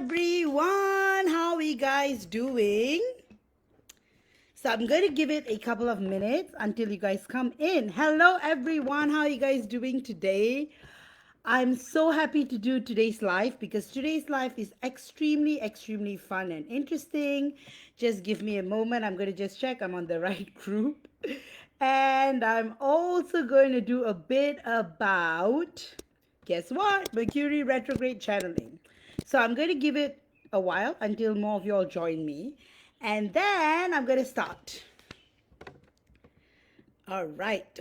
everyone, how are you guys doing? So I'm going to give it a couple of minutes until you guys come in. Hello everyone, how are you guys doing today? I'm so happy to do today's live because today's live is extremely fun and interesting. Just give me a moment. I'm going to just check I'm on the right group. And I'm also going to do a bit about, guess what? Mercury retrograde channeling. So I'm going to give it a while until more of you all join me. And then I'm going to start. All right.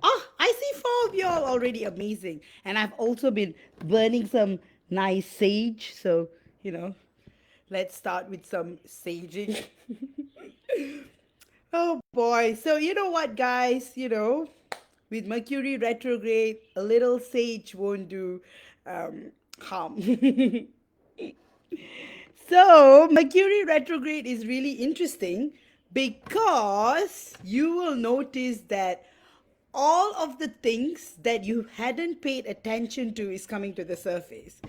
Oh, I see 4 of you all already. Amazing. And I've also been burning some nice sage. So, let's start with some saging. Oh boy. So, you know what, guys? With Mercury retrograde, a little sage won't do harm. So, Mercury retrograde is really interesting because you will notice that all of the things that you hadn't paid attention to is coming to the surface.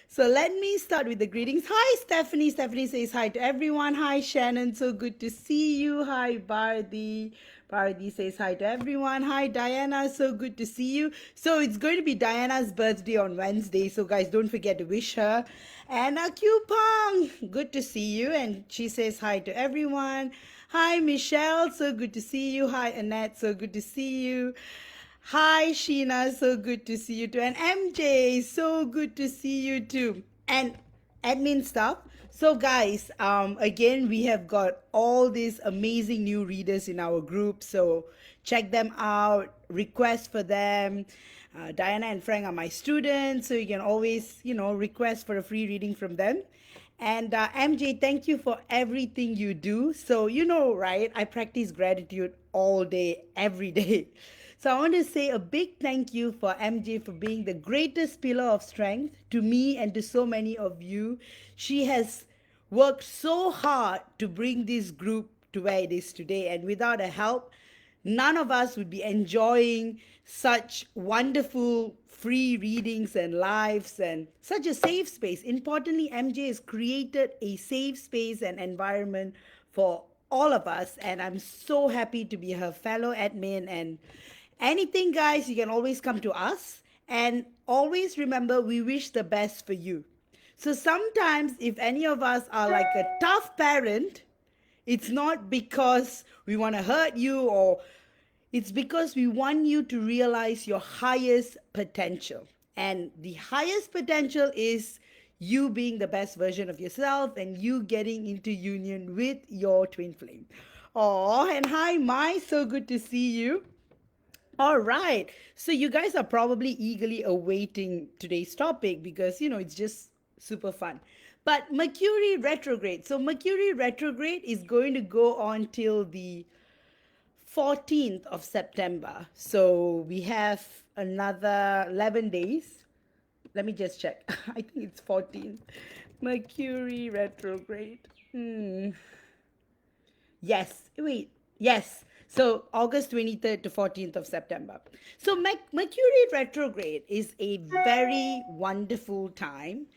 So let me start with the greetings. Hi, Stephanie. Stephanie says hi to everyone. Hi, Shannon. So good to see you. Hi, Bharti. Bharti says hi to everyone. Hi, Diana. So good to see you. So it's going to be Diana's birthday on Wednesday. So guys, don't forget to wish her. And Akupang, good to see you. And she says hi to everyone. Hi, Michelle. So good to see you. Hi, Annette. So good to see you. Hi, Sheena. So good to see you too. And MJ, so good to see you too. And admin stuff. So guys, again, we have got all these amazing new readers in our group. So check them out, request for them. Diana and Frank are my students, so you can always, request for a free reading from them. And MJ, thank you for everything you do. So, right? I practice gratitude all day, every day. So I want to say a big thank you for MJ for being the greatest pillar of strength to me and to so many of you. She has worked so hard to bring this group to where it is today. And without her help, none of us would be enjoying such wonderful free readings and lives and such a safe space. Importantly, MJ has created a safe space and environment for all of us, and I'm so happy to be her fellow admin. And anything, guys, you can always come to us, and always remember, we wish the best for you. So sometimes if any of us are like a tough parent, it's not because we want to hurt you, or it's because we want you to realize your highest potential. And the highest potential is you being the best version of yourself and you getting into union with your twin flame. Oh, and hi, Mai. So good to see you. All right. So you guys are probably eagerly awaiting today's topic because, it's just super fun. But Mercury retrograde. So Mercury retrograde is going to go on till the 14th of September. So we have another 11 days. Let me just check. I think it's 14th. Mercury retrograde. Yes. Wait. Yes. So August 23rd to 14th of September. So Mercury retrograde is a very wonderful time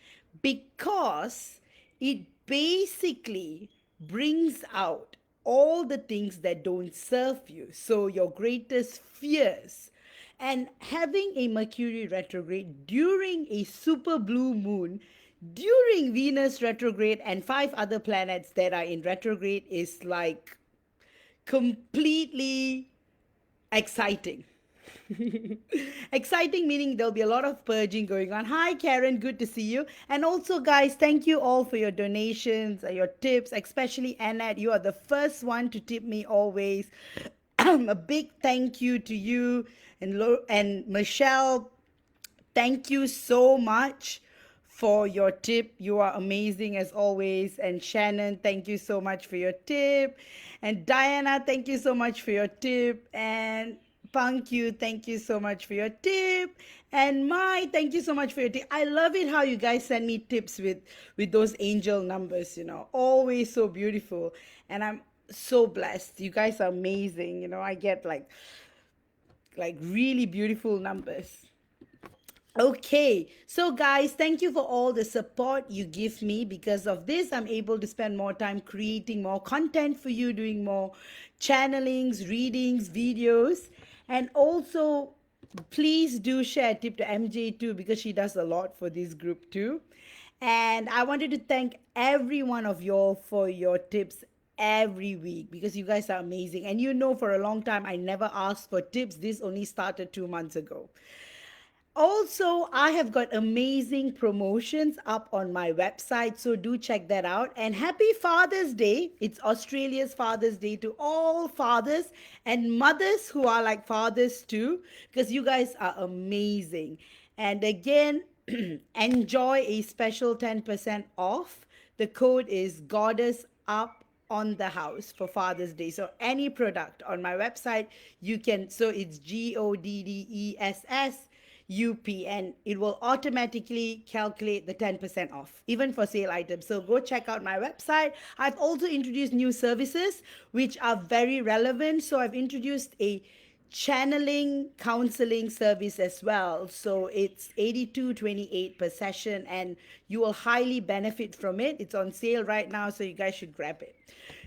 because it basically brings out all the things that don't serve you. So your greatest fears. And having a Mercury retrograde during a super blue moon, during Venus retrograde and 5 other planets that are in retrograde is like completely exciting. Exciting meaning there'll be a lot of purging going on. Hi, Karen. Good to see you. And also, guys, thank you all for your donations, your tips, especially Annette. You are the first one to tip me always. A big thank you to you and Michelle. Thank you so much for your tip. You are amazing as always. And Shannon, thank you so much for your tip. And Diana, thank you so much for your tip. And Pankyu, thank you so much for your tip. And Mai, thank you so much for your tip. I love it how you guys send me tips with those angel numbers, always so beautiful. And I'm so blessed. You guys are amazing. I get like really beautiful numbers. Okay, so guys, thank you for all the support you give me. Because of this, I'm able to spend more time creating more content for you, doing more channelings, readings, videos. And also, please do share a tip to MJ too, because she does a lot for this group too. And I wanted to thank every one of y'all for your tips every week, because you guys are amazing. And you know, for a long time, I never asked for tips. This only started 2 months ago. Also, I have got amazing promotions up on my website, so do check that out. And happy Father's Day. It's Australia's Father's Day to all fathers and mothers who are like fathers too, because you guys are amazing. And again, enjoy a special 10% off. The code is Goddess Up on the house for Father's Day. So any product on my website, you can, so it's GODDESS UP, and it will automatically calculate the 10% off, even for sale items. So go check out my website. I've also introduced new services which are very relevant. So I've introduced a channeling counseling service as well. So it's 82.28 per session, and you will highly benefit from it. It's on sale right now, so you guys should grab it.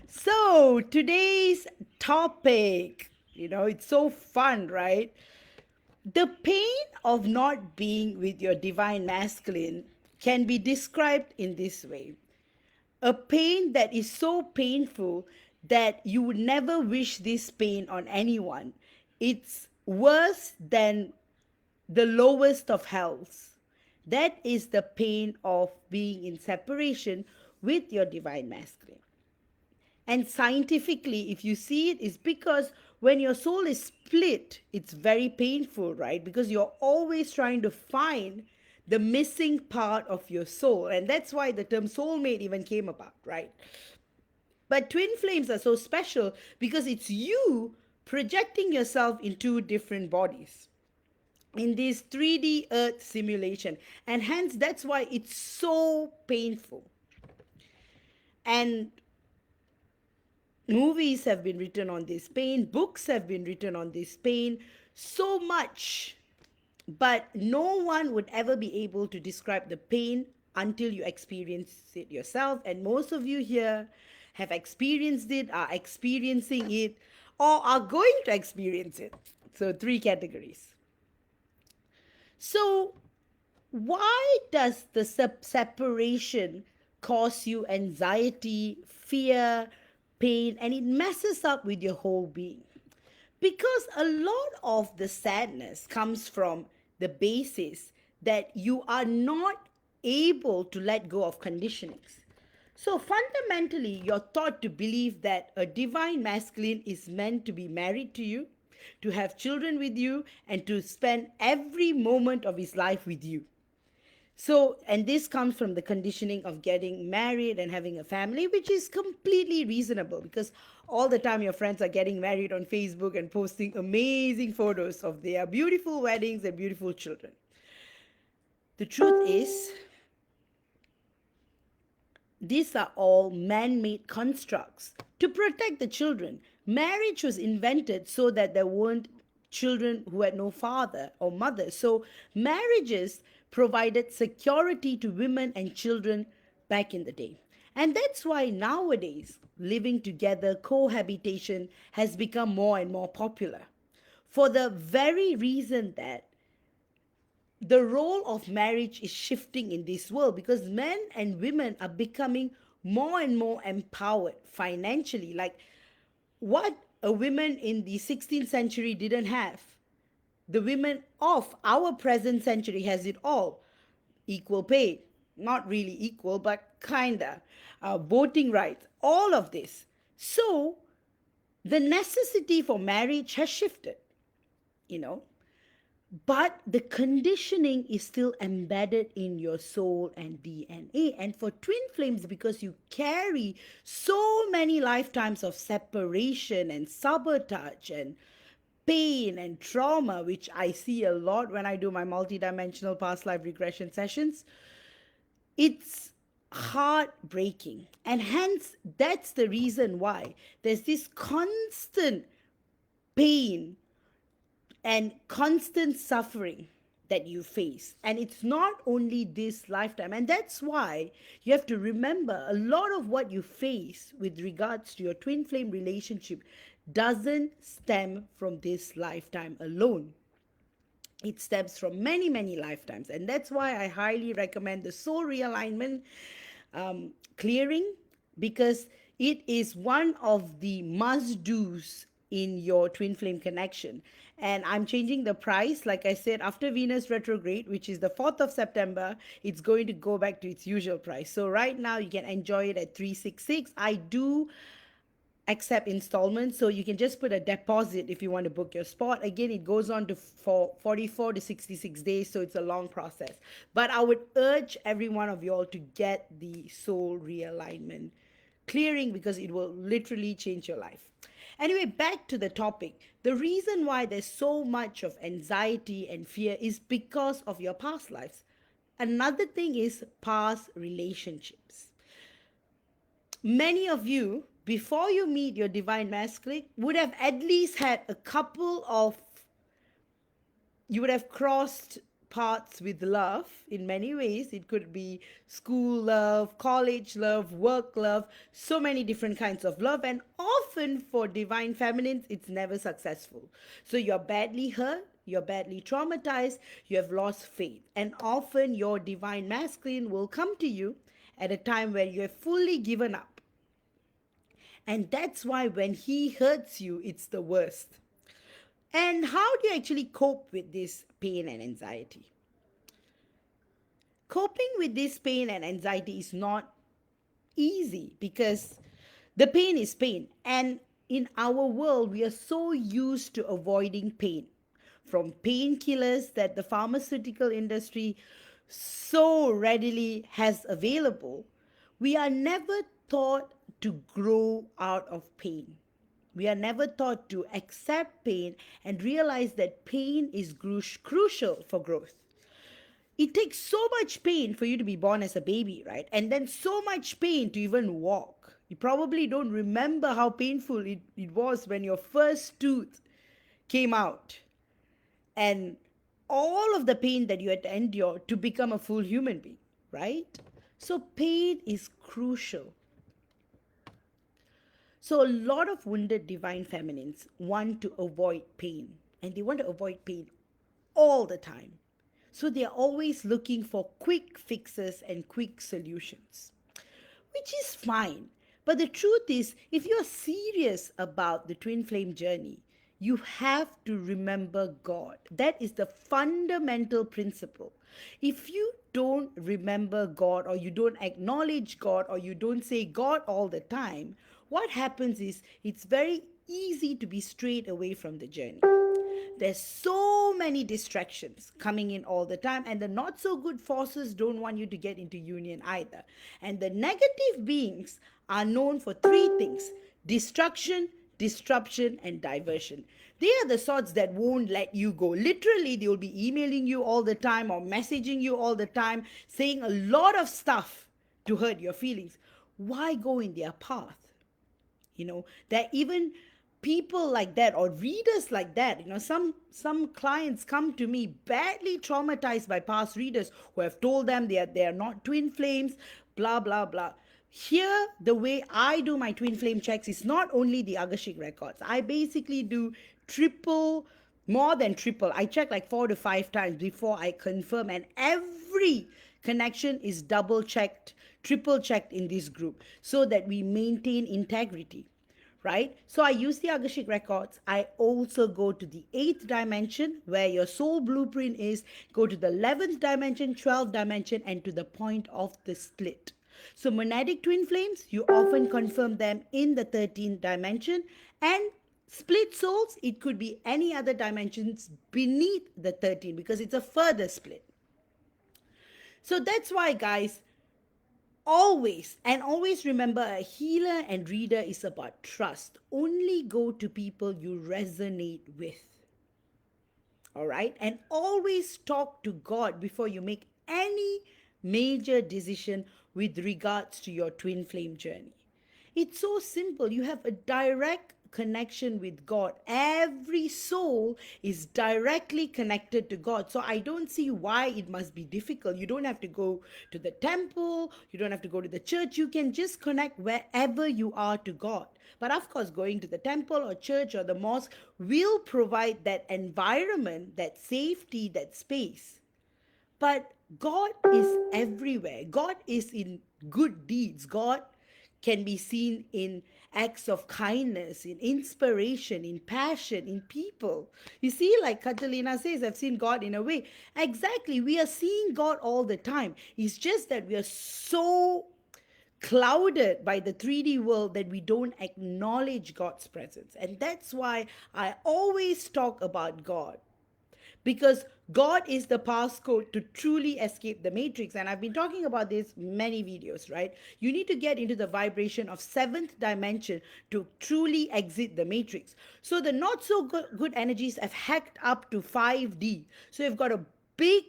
So today's topic, it's so fun, right? The pain of not being with your divine masculine can be described in this way: a pain that is so painful that you would never wish this pain on anyone. It's worse than the lowest of hells. That is the pain of being in separation with your divine masculine. And scientifically, if you see it, it's because when your soul is split, it's very painful, right? Because you're always trying to find the missing part of your soul. And that's why the term soulmate even came about, right? But twin flames are so special because it's you projecting yourself in two different bodies in this 3D earth simulation. And hence, that's why it's so painful. And movies have been written on this pain, books have been written on this pain, so much. But no one would ever be able to describe the pain until you experience it yourself. And most of you here have experienced it, are experiencing it, or are going to experience it. So 3 categories. So why does the separation cause you anxiety, fear, pain, and it messes up with your whole being? Because a lot of the sadness comes from the basis that you are not able to let go of conditionings. So fundamentally, you're taught to believe that a divine masculine is meant to be married to you, to have children with you, and to spend every moment of his life with you. So, and this comes from the conditioning of getting married and having a family, which is completely reasonable because all the time your friends are getting married on Facebook and posting amazing photos of their beautiful weddings and beautiful children. The truth is, these are all man-made constructs to protect the children. Marriage was invented so that there weren't children who had no father or mother. So marriages provided security to women and children back in the day. And that's why nowadays living together, cohabitation has become more and more popular. For the very reason that the role of marriage is shifting in this world, because men and women are becoming more and more empowered financially. Like what a woman in the 16th century didn't have, the women of our present century has it all. Equal pay, not really equal, but kinda. Voting rights, all of this. So the necessity for marriage has shifted, you know. But the conditioning is still embedded in your soul and DNA. And for twin flames, because you carry so many lifetimes of separation and sabotage and pain and trauma, which I see a lot when I do my multidimensional past life regression sessions, it's heartbreaking. And hence, that's the reason why there's this constant pain and constant suffering that you face. And it's not only this lifetime. And that's why you have to remember a lot of what you face with regards to your twin flame relationship doesn't stem from this lifetime alone. It stems from many, many lifetimes. And that's why I highly recommend the soul realignment clearing, because it is one of the must-dos in your twin flame connection. And I'm changing the price. Like I said, after Venus retrograde, which is the 4th of September, it's going to go back to its usual price. So right now you can enjoy it at 366. I do accept installments, so you can just put a deposit if you want to book your spot. Again, it goes on to for 44 to 66 days, so it's a long process. But I would urge every one of you all to get the soul realignment clearing, because it will literally change your life. Anyway, back to the topic. The reason why there's so much of anxiety and fear is because of your past lives. Another thing is past relationships. Many of you, before you meet your divine masculine, would have at least had a couple of, you would have crossed paths with love in many ways. It could be school love, college love, work love, so many different kinds of love. And often for divine feminines, it's never successful. So you're badly hurt, you're badly traumatized, you have lost faith. And often your divine masculine will come to you at a time where you have fully given up. And that's why when he hurts you, it's the worst. And how do you actually cope with this pain and anxiety? Coping with this pain and anxiety is not easy, because the pain is pain. And in our world, we are so used to avoiding pain. From painkillers that the pharmaceutical industry so readily has available, we are never taught to grow out of pain. We are never taught to accept pain and realize that pain is crucial for growth. It takes so much pain for you to be born as a baby, right? And then so much pain to even walk. You probably don't remember how painful it was when your first tooth came out. And all of the pain that you had to endure to become a full human being, right? So pain is crucial. So a lot of wounded divine feminines want to avoid pain, and they want to avoid pain all the time. So they are always looking for quick fixes and quick solutions, which is fine. But the truth is, if you're serious about the twin flame journey, you have to remember God. That is the fundamental principle. If you don't remember God, or you don't acknowledge God, or you don't say God all the time, what happens is it's very easy to be strayed away from the journey. There's so many distractions coming in all the time, and the not so good forces don't want you to get into union either. And the negative beings are known for three things: destruction, disruption, and diversion. They are the sorts that won't let you go. Literally, they will be emailing you all the time or messaging you all the time, saying a lot of stuff to hurt your feelings. Why go in their path? That even people like that, or readers like that, some clients come to me badly traumatized by past readers who have told them they are not twin flames, blah, blah, blah. Here, the way I do my twin flame checks is not only the Akashic records. I basically do more than triple. I check like 4 to 5 times before I confirm, and every connection is double checked, triple checked in this group, so that we maintain integrity, right? So I use the Akashic records. I also go to the 8th dimension where your soul blueprint is, go to the 11th dimension, 12th dimension, and to the point of the split. So monadic twin flames, you often confirm them in the 13th dimension, and split souls, it could be any other dimensions beneath the 13, because it's a further split. So that's why, guys, always remember, a healer and reader is about trust. Only go to people you resonate with. All right? And always talk to God before you make any major decision with regards to your twin flame journey. It's so simple. You have a direct connection with God. Every soul is directly connected to God. So I don't see why it must be difficult. You don't have to go to the temple, you don't have to go to the church. You can just connect wherever you are to God. But of course, going to the temple or church or the mosque will provide that environment, that safety, that space. But God is everywhere. God is in good deeds. God can be seen in acts of kindness, in inspiration, in passion, in people. You see, like Catalina says, I've seen God in a way. Exactly. We are seeing God all the time. It's just that we are so clouded by the 3D world that we don't acknowledge God's presence. And that's why I always talk about God, because God is the passcode to truly escape the matrix. And I've been talking about this many videos, right? You need to get into the vibration of seventh dimension to truly exit the matrix. So the not so good energies have hacked up to 5D. So you've got a big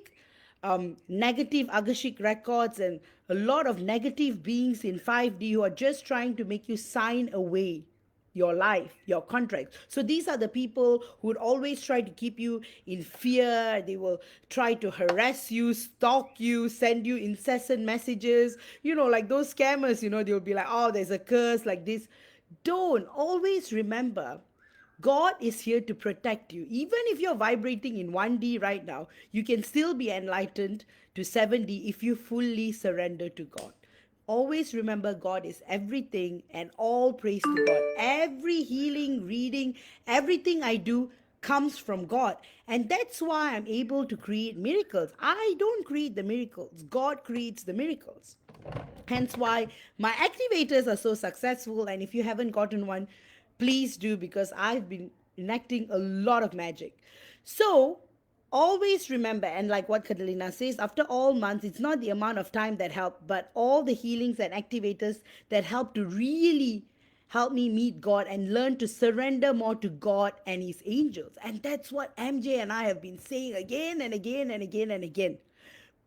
negative Akashic records and a lot of negative beings in 5D who are just trying to make you sign away your life, your contract. So these are the people who would always try to keep you in fear. They will try to harass you, stalk you, send you incessant messages. Like those scammers, they'll be like, oh, there's a curse like this. Don't. Always remember, God is here to protect you. Even if you're vibrating in 1D right now, you can still be enlightened to 7D if you fully surrender to God. Always remember, God is everything, and all praise to God. Every healing, reading, everything I do comes from God. And that's why I'm able to create miracles. I don't create the miracles. God creates the miracles. Hence why my activators are so successful. And if you haven't gotten one, please do, because I've been enacting a lot of magic. So always remember, and like what Catalina says, after all months, it's not the amount of time that help, but all the healings and activators that help to really help me meet God and learn to surrender more to God and his angels. And that's what MJ and I have been saying again and again and again and again,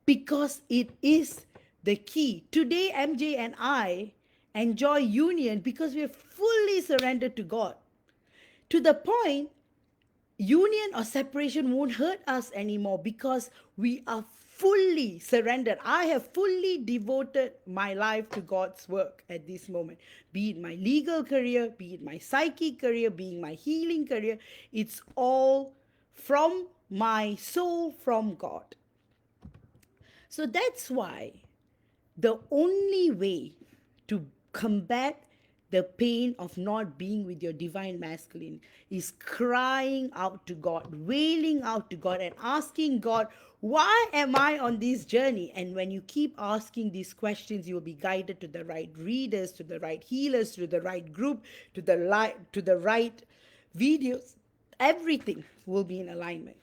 because it is the key. Today, MJ and I enjoy union because we're fully surrendered to God, to the point union or separation won't hurt us anymore because we are fully surrendered. I have fully devoted my life to God's work at this moment, be it my legal career, be it my psychic career, being my healing career. It's all from my soul, from God. So that's why the only way to combat the pain of not being with your divine masculine is crying out to God, wailing out to God, and asking God, why am I on this journey? And when you keep asking these questions, you will be guided to the right readers, to the right healers, to the right group, to the right videos. Everything will be in alignment.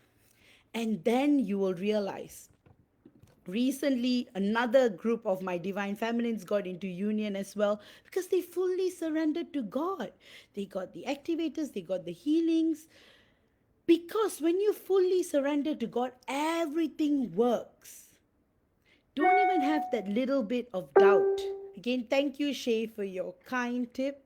And then you will realize, recently another group of my divine feminines got into union as well, because they fully surrendered to God. They got the activators, they got the healings. Because when you fully surrender to God, everything works. Don't even have that little bit of doubt. Again, thank you, Shay, for your kind tip.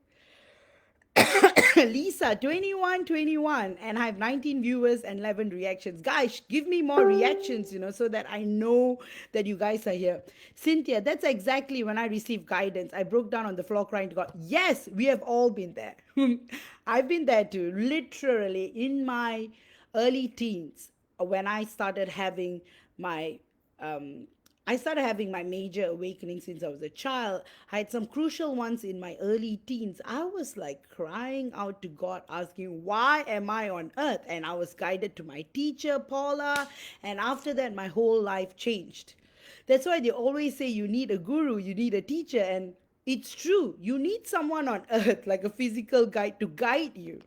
Lisa, 21, and I have 19 viewers and 11 reactions. Guys, give me more reactions, so that I know that you guys are here. Cynthia, that's exactly when I received guidance. I broke down on the floor crying to God. Yes, we have all been there. I've been there too, literally in my early teens, when I started having my major awakening since I was a child. I had some crucial ones in my early teens. I was like crying out to God, asking, why am I on earth? And I was guided to my teacher, Paula. And after that, my whole life changed. That's why they always say you need a guru, you need a teacher. And it's true. You need someone on earth, like a physical guide, to guide you,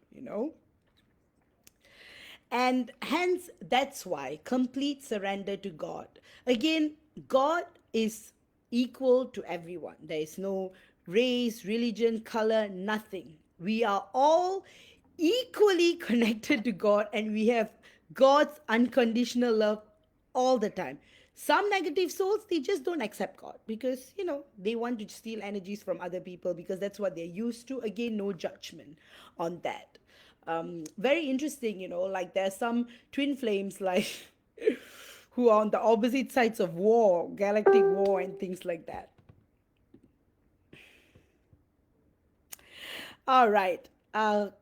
And hence, that's why complete surrender to God. Again, God is equal to everyone. There is no race, religion, color, nothing. We are all equally connected to God, and we have God's unconditional love all the time. Some negative souls, they just don't accept God because, they want to steal energies from other people because that's what they're used to. Again, no judgment on that. Very interesting, like there's some twin flames, like, who are on the opposite sides of war, galactic war, and things like that. All right.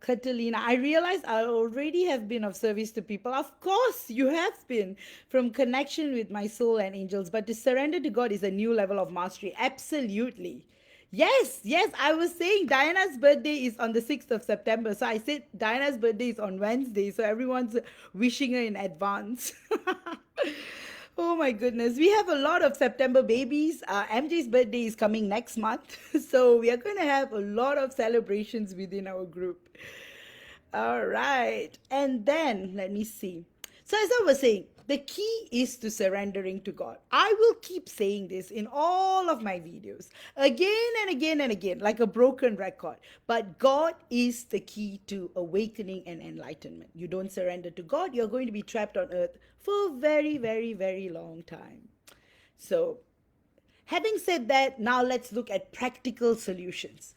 Catalina, I realize I already have been of service to people. Of course, you have been from connection with my soul and angels, but to surrender to God is a new level of mastery. Absolutely. Yes, yes. I was saying Diana's birthday is on the 6th of September. So I said Diana's birthday is on Wednesday. So everyone's wishing her in advance. Oh my goodness. We have a lot of September babies. MJ's birthday is coming next month. So we are going to have a lot of celebrations within our group. All right. And then let me see. So as I was saying, the key is to surrendering to God. I will keep saying this in all of my videos again and again and again, like a broken record. But God is the key to awakening and enlightenment. You don't surrender to God, you're going to be trapped on earth for a very, very, very long time. So, having said that, now let's look at practical solutions.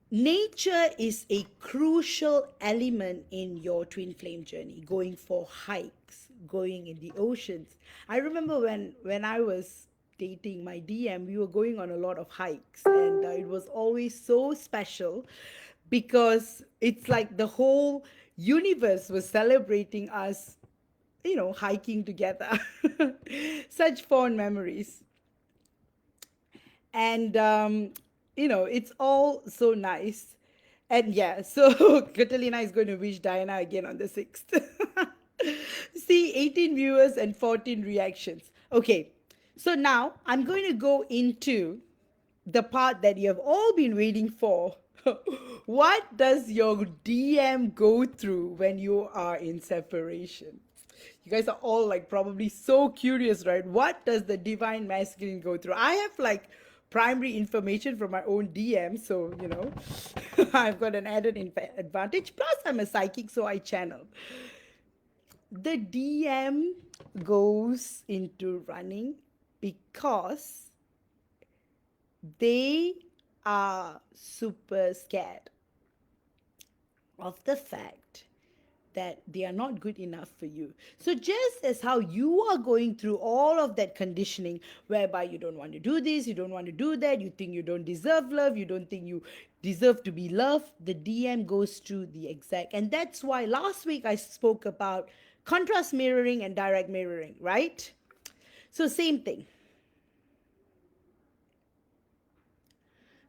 Nature is a crucial element in your twin flame journey, going for hikes, going in the oceans. I remember when I was dating my DM, we were going on a lot of hikes, and it was always so special because it's like the whole universe was celebrating us, hiking together. Such fond memories. And it's all so nice. And yeah, so Catalina is going to wish Diana again on the 6th. See, 18 viewers and 14 reactions. Okay, so now I'm going to go into the part that you have all been waiting for. What does your DM go through when you are in separation? You guys are all like probably so curious, right? What does the divine masculine go through? I have like primary information from my own DM, so I've got an added advantage. Plus, I'm a psychic, so I channel. The DM goes into running because they are super scared of the fact that they are not good enough for you. So just as how you are going through all of that conditioning whereby you don't want to do this, you don't want to do that, you think you don't deserve love, you don't think you deserve to be loved, the DM goes through the exact. And that's why last week I spoke about contrast mirroring and direct mirroring, right? So same thing.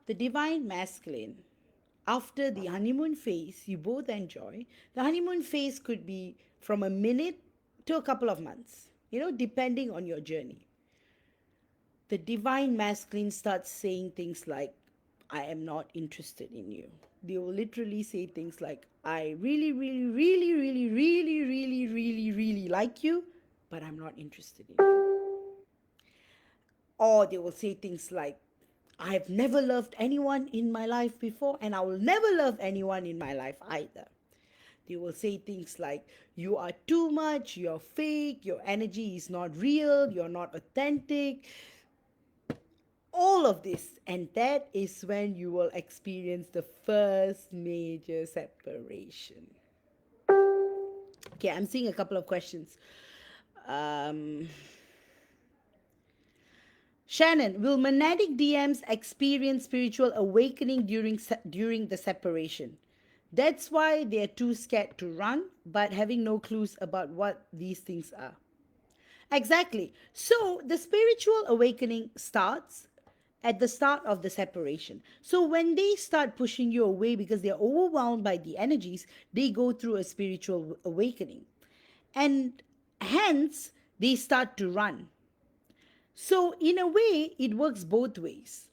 The divine masculine, after the honeymoon phase you both enjoy, the honeymoon phase could be from a minute to a couple of months, depending on your journey. The divine masculine starts saying things like, I am not interested in you. They will literally say things like, I really, really, really, really, really, really, really, really like you, but I'm not interested in you. Or they will say things like, I've never loved anyone in my life before, and I will never love anyone in my life either. They will say things like, you are too much, you're fake, your energy is not real, you're not authentic. All of this. And that is when you will experience the first major separation. Okay, I'm seeing a couple of questions. Shannon, will monadic DMs experience spiritual awakening during the separation? That's why they're too scared to run, but having no clues about what these things are. Exactly. So the spiritual awakening starts at the start of the separation. So when they start pushing you away because they're overwhelmed by the energies, they go through a spiritual awakening. And hence, they start to run. So in a way, it works both ways,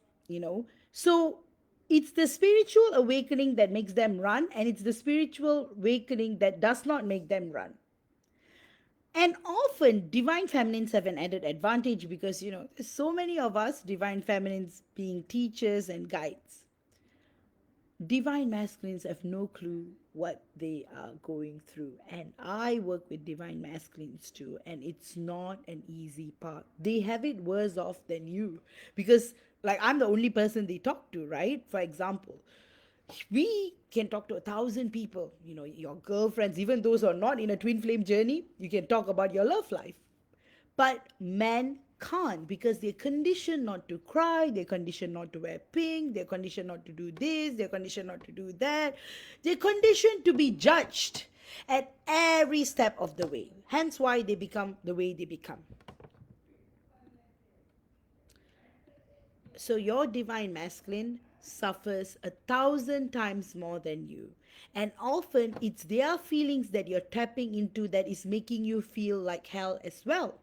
So it's the spiritual awakening that makes them run, and it's the spiritual awakening that does not make them run. And often, divine feminines have an added advantage because, there's so many of us, divine feminines being teachers and guides. Divine masculines have no clue what they are going through. And I work with divine masculines too, and it's not an easy part. They have it worse off than you because, like, I'm the only person they talk to, right? For example, we can talk to 1,000 people, your girlfriends, even those who are not in a twin flame journey. You can talk about your love life. But men can't because they're conditioned not to cry, they're conditioned not to wear pink, they're conditioned not to do this, they're conditioned not to do that. They're conditioned to be judged at every step of the way. Hence why they become the way they become. So your divine masculine suffers 1,000 times more than you. And often it's their feelings that you're tapping into that is making you feel like hell as well.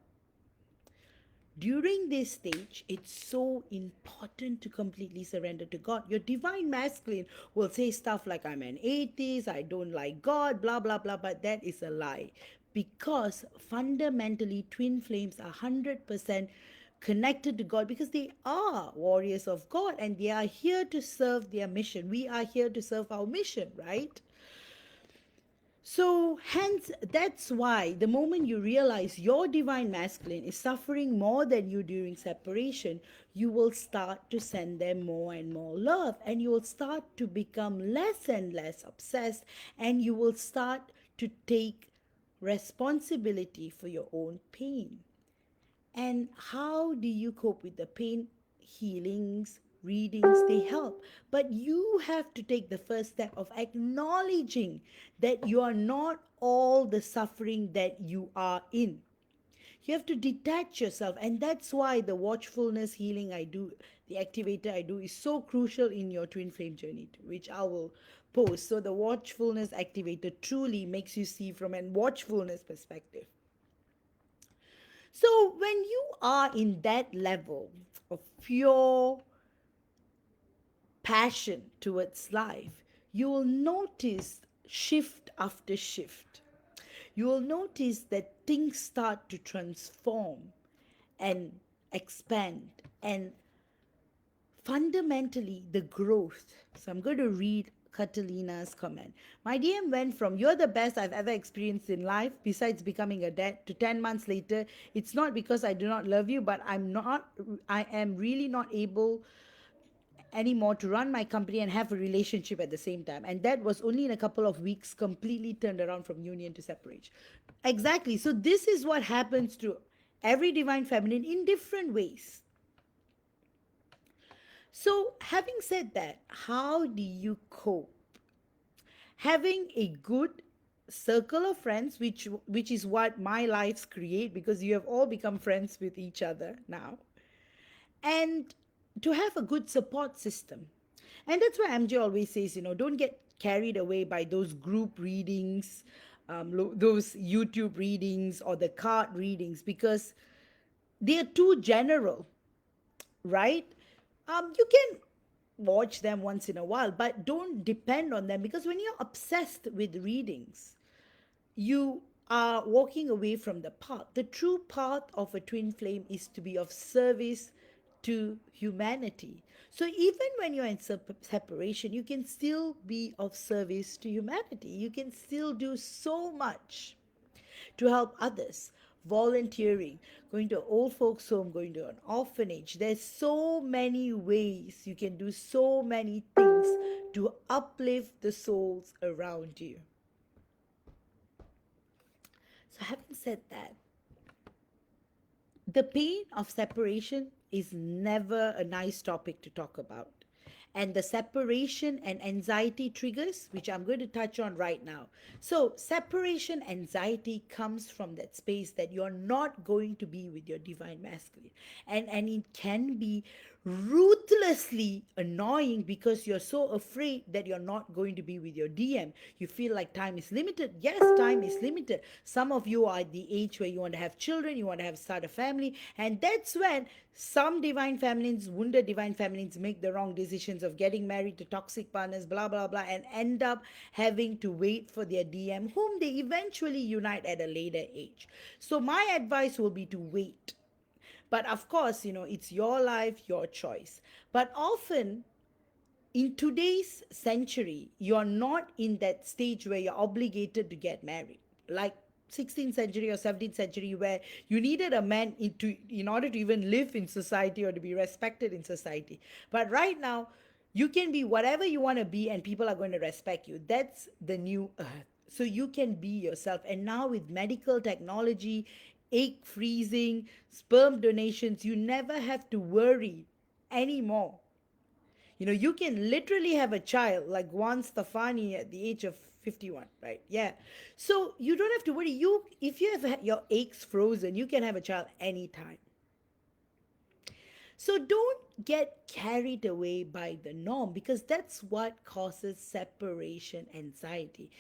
During this stage, it's so important to completely surrender to God. Your divine masculine will say stuff like, I'm an atheist, I don't like God, blah, blah, blah, but that is a lie. Because fundamentally, twin flames are 100% connected to God because they are warriors of God and they are here to serve their mission. We are here to serve our mission, right? So, hence, that's why the moment you realize your divine masculine is suffering more than you during separation, you will start to send them more and more love, and you will start to become less and less obsessed, and you will start to take responsibility for your own pain. And how do you cope with the pain? Healings, readings, they help. But you have to take the first step of acknowledging that you are not all the suffering that you are in. You have to detach yourself, and that's why the watchfulness healing I do, the activator I do, is so crucial in your twin flame journey, which I will post. So the watchfulness activator truly makes you see from a watchfulness perspective. So when you are in that level of pure passion towards life, you will notice shift after shift. You will notice that things start to transform and expand, and fundamentally the growth. So I'm going to read Catalina's comment. My DM went from "you're the best I've ever experienced in life besides becoming a dad" to 10 months later, "it's not because I do not love you, but I am really not able anymore to run my company and have a relationship at the same time." And that was only in a couple of weeks, completely turned around from union to separation. Exactly. So this is what happens to every divine feminine in different ways. So, having said that, how do you cope? Having a good circle of friends, which is what my lives create, because you have all become friends with each other now, and to have a good support system. And that's why MJ always says, don't get carried away by those group readings, those YouTube readings or the card readings, because they are too general, right? You can watch them once in a while, but don't depend on them, because when you're obsessed with readings, you are walking away from the path. The true path of a twin flame is to be of service to humanity. So even when you're in separation, you can still be of service to humanity. You can still do so much to help others. Volunteering, going to an old folks home, going to an orphanage. There's so many ways you can do so many things to uplift the souls around you. So having said that, the pain of separation is never a nice topic to talk about. And the separation and anxiety triggers, which I'm going to touch on right now. So, separation anxiety comes from that space that you're not going to be with your divine masculine. And it can be ruthlessly annoying because you're so afraid that you're not going to be with your DM. You feel like time is limited. Yes, time is limited. Some of you are at the age where you want to have children, you want to start a family, and that's when some divine feminines, wounded divine feminines, make the wrong decisions of getting married to toxic partners, blah, blah, blah, and end up having to wait for their DM, whom they eventually unite at a later age. So my advice will be to wait. But of course, it's your life, your choice. But often in today's century, you're not in that stage where you're obligated to get married. Like 16th century or 17th century, where you needed a man in order to even live in society or to be respected in society. But right now, you can be whatever you want to be and people are going to respect you. That's the new earth. So you can be yourself. And now with medical technology, egg freezing, sperm donations, you never have to worry anymore. You know, you can literally have a child like Gwen Stefani at the age of 51, right? Yeah. So you don't have to worry. If you have your eggs frozen, you can have a child anytime. So don't get carried away by the norm, because that's what causes separation anxiety.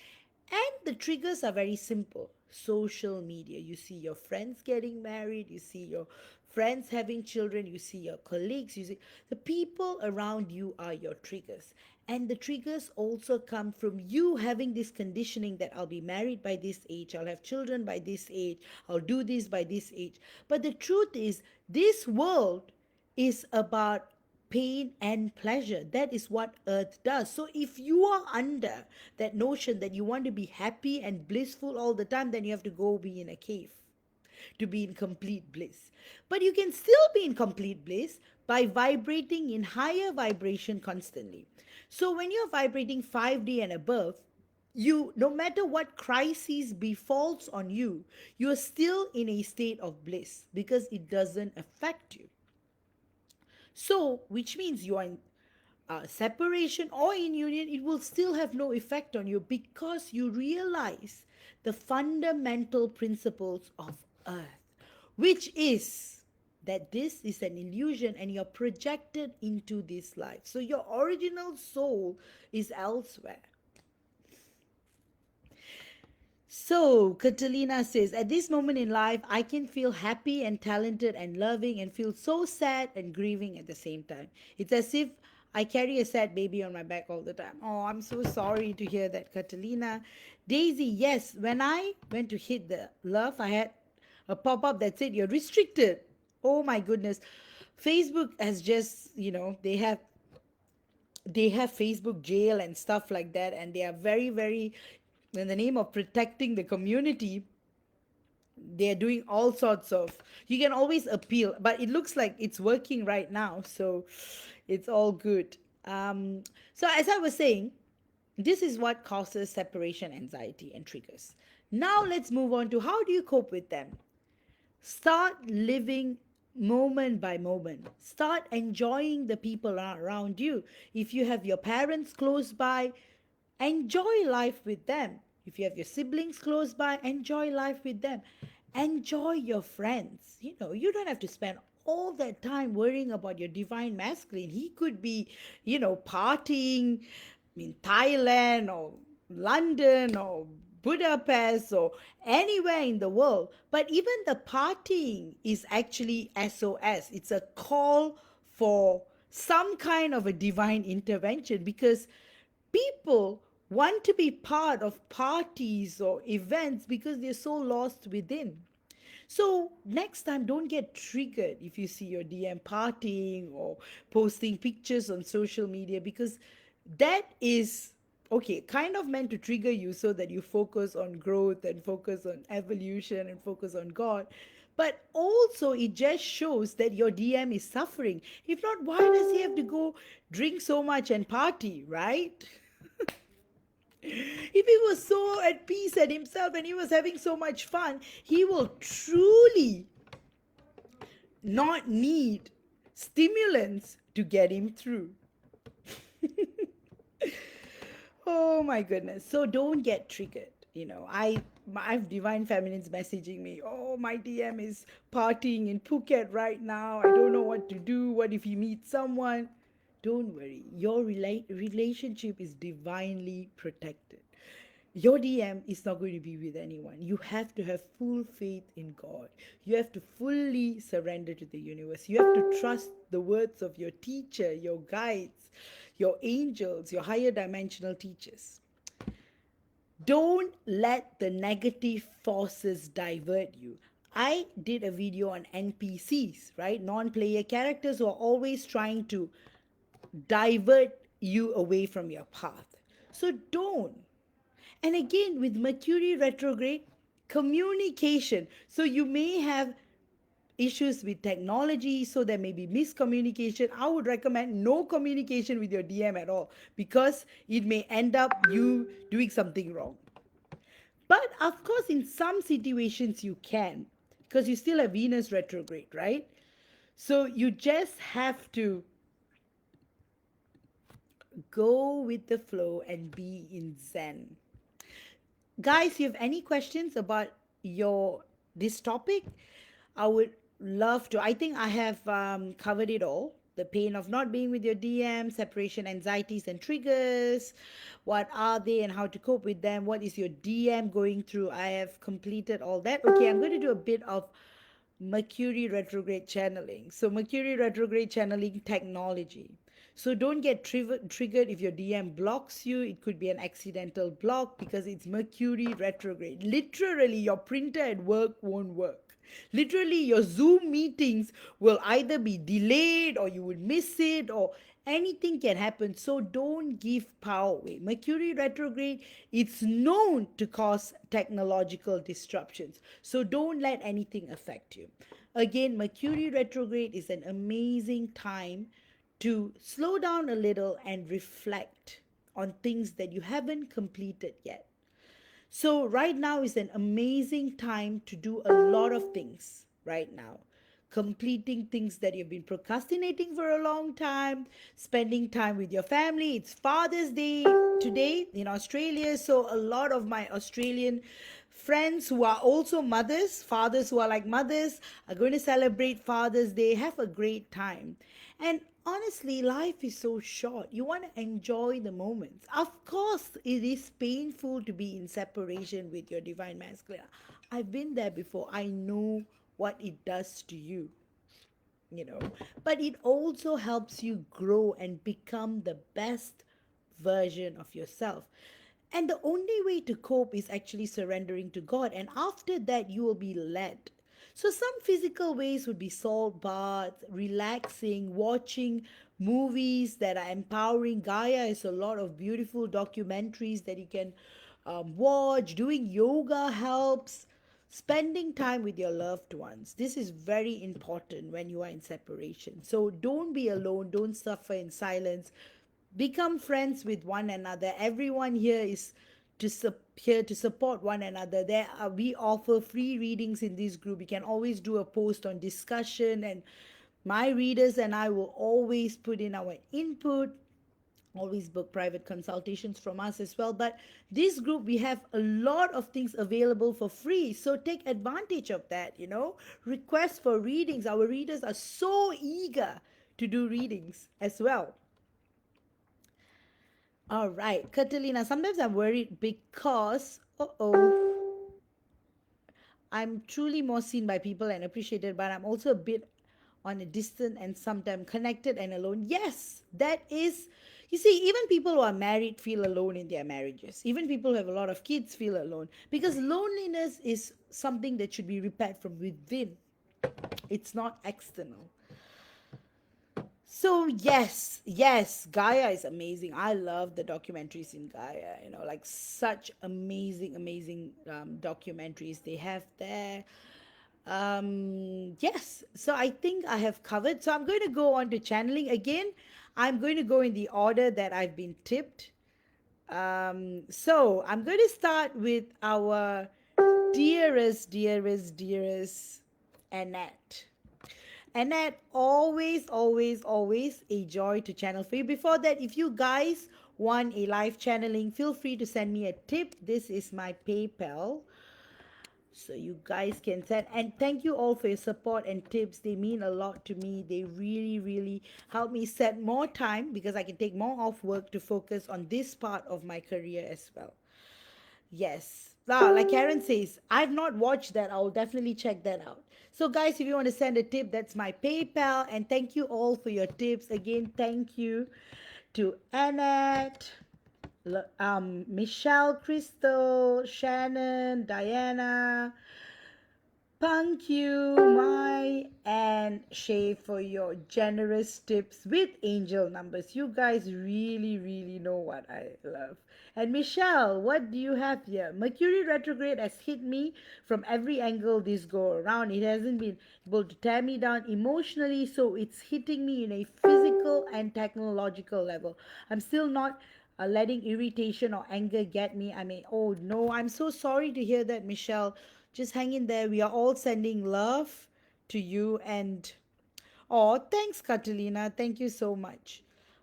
And the triggers are very simple. Social media. You see your friends getting married, you see your friends having children, you see your colleagues, you see the people around you are your triggers. And the triggers also come from you having this conditioning that I'll be married by this age, I'll have children by this age, I'll do this by this age. But the truth is, this world is about pain and pleasure. That is what earth does. So if you are under that notion that you want to be happy and blissful all the time, then you have to go be in a cave to be in complete bliss. But you can still be in complete bliss by vibrating in higher vibration constantly. So when you're vibrating 5D and above, you, no matter what crisis befalls on you, you're still in a state of bliss because it doesn't affect you. So, which means you are in separation or in union, it will still have no effect on you because you realize the fundamental principles of earth, which is that this is an illusion and you're projected into this life. So your original soul is elsewhere. So, Catalina says, at this moment in life, I can feel happy and talented and loving and feel so sad and grieving at the same time. It's as if I carry a sad baby on my back all the time. Oh, I'm so sorry to hear that, Catalina. Daisy, yes, when I went to hit the love, I had a pop-up that said, you're restricted. Oh my goodness. Facebook has just, they have Facebook jail and stuff like that, and they are very, very, in the name of protecting the community, they're doing all sorts of, you can always appeal, but it looks like it's working right now, so it's all good. So as I was saying, this is what causes separation anxiety and triggers. Now let's move on to how do you cope with them. Start living moment by moment. Start enjoying the people around you. If you have your parents close by, enjoy life with them. If you have your siblings close by, enjoy life with them. Enjoy your friends. You know, you don't have to spend all that time worrying about your divine masculine. He could be, partying in Thailand or London or Budapest or anywhere in the world. But even the partying is actually SOS. It's a call for some kind of a divine intervention, because people want to be part of parties or events because they're so lost within. So next time, don't get triggered if you see your DM partying or posting pictures on social media, because that is, okay, kind of meant to trigger you so that you focus on growth and focus on evolution and focus on God. But also, it just shows that your DM is suffering. If not, why does he have to go drink so much and party, right? If he was so at peace at himself and he was having so much fun, he will truly not need stimulants to get him through. Oh my goodness. So don't get triggered. I've divine feminines messaging me. Oh, my DM is partying in Phuket right now. I don't know what to do. What if he meets someone? Don't worry. Your relationship is divinely protected. Your DM is not going to be with anyone. You have to have full faith in God. You have to fully surrender to the universe. You have to trust the words of your teacher, your guides, your angels, your higher dimensional teachers. Don't let the negative forces divert you. I did a video on NPCs, right? Non-player characters who are always trying to divert you away from your path. So don't. And again, with Mercury retrograde, communication. So you may have issues with technology, so there may be miscommunication. I would recommend no communication with your DM at all, because it may end up you doing something wrong. But of course, in some situations you can, because you still have Venus retrograde, right? So you just have to go with the flow and be in Zen. Guys, you have any questions about your this topic? I would love to. I think I have covered it all. The pain of not being with your DM, separation anxieties and triggers. What are they and how to cope with them? What is your DM going through? I have completed all that. Okay, I'm going to do a bit of Mercury retrograde channeling. So, Mercury retrograde channeling technology. So, don't get triggered if your DM blocks you. It could be an accidental block because it's Mercury retrograde. Literally, your printer at work won't work. Literally, your Zoom meetings will either be delayed or you would miss it, or anything can happen. So don't give power away. Mercury retrograde, it's known to cause technological disruptions. So don't let anything affect you. Again, Mercury retrograde is an amazing time to slow down a little and reflect on things that you haven't completed yet. So, right now is an amazing time to do a lot of things right now. Completing things that you've been procrastinating for a long time, spending time with your family. It's Father's Day today in Australia. So, a lot of my Australian friends who are also mothers, fathers who are like mothers, are going to celebrate Father's Day. Have a great time. And honestly, life is so short. You want to enjoy the moments. Of course, it is painful to be in separation with your divine masculine. I've been there before. I know what it does to you, you know. But it also helps you grow and become the best version of yourself. And the only way to cope is actually surrendering to God. And after that, you will be led. So, some physical ways would be salt baths, relaxing, watching movies that are empowering. Gaia is a lot of beautiful documentaries that you can watch. Doing yoga helps. Spending time with your loved ones. This is very important when you are in separation. So, don't be alone, don't suffer in silence. Become friends with one another. Everyone here is here to support one another. We offer free readings in this group. You can always do a post on discussion, and my readers and I will always put in our input. Always book private consultations from us as well. But this group, we have a lot of things available for free, so take advantage of that. Request for readings. Our readers are so eager to do readings as well. All right, Catalina, sometimes I'm worried because, I'm truly more seen by people and appreciated, but I'm also a bit on a distant and sometimes connected and alone. Yes, that is, you see, even people who are married feel alone in their marriages. Even people who have a lot of kids feel alone, because loneliness is something that should be repaired from within, it's not external. So yes, Gaia is amazing. I love the documentaries in Gaia. Like such amazing documentaries they have there. Yes. So I think I have covered. So I'm going to go on to channeling again. I'm going to go in the order that I've been tipped. So I'm going to start with our dearest Annette. Annette, always a joy to channel for you. Before that, if you guys want a live channeling, feel free to send me a tip. This is my PayPal. So you guys can send. And thank you all for your support and tips. They mean a lot to me. They really help me set more time, because I can take more off work to focus on this part of my career as well. Yes. Like Karen says, I've not watched that. I'll definitely check that out. So, guys, if you want to send a tip, that's my PayPal. And thank you all for your tips. Again, thank you to Annette, Michelle, Crystal, Shannon, Diana, Thank you, Mai and Shay, for your generous tips with angel numbers. You guys really, really know what I love. And Michelle, what do you have here? Mercury retrograde has hit me from every angle this go around. It hasn't been able to tear me down emotionally, so it's hitting me in a physical and technological level. I'm still not letting irritation or anger get me. I mean, oh no, I'm so sorry to hear that, Michelle. Just hang in there. We are all sending love to you. And oh, thanks, Catalina. Thank you so much.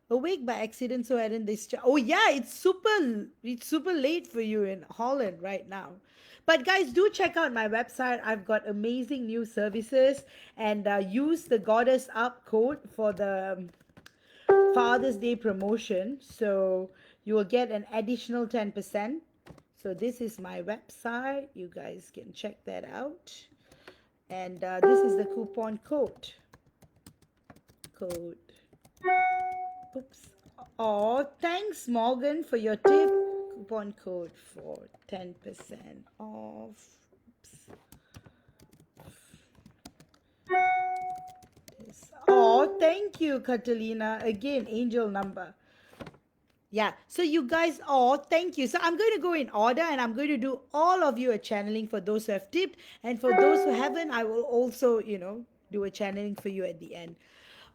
Awake by accident, so I didn't discharge. Oh yeah, it's super late for you in Holland right now. But guys, do check out my website. I've got amazing new services, and use the Goddess Up code for the Father's Day promotion. So you will get an additional 10%. So this is my website. You guys can check that out. And this is the coupon code. Oops. Oh, thanks, Morgan, for your tip. Coupon code for 10% off. Oh, thank you, Catalina. Again, angel number. Yeah, so you guys, oh, thank you. So I'm going to go in order, and I'm going to do all of you a channeling for those who have tipped. And for those who haven't, I will also, do a channeling for you at the end.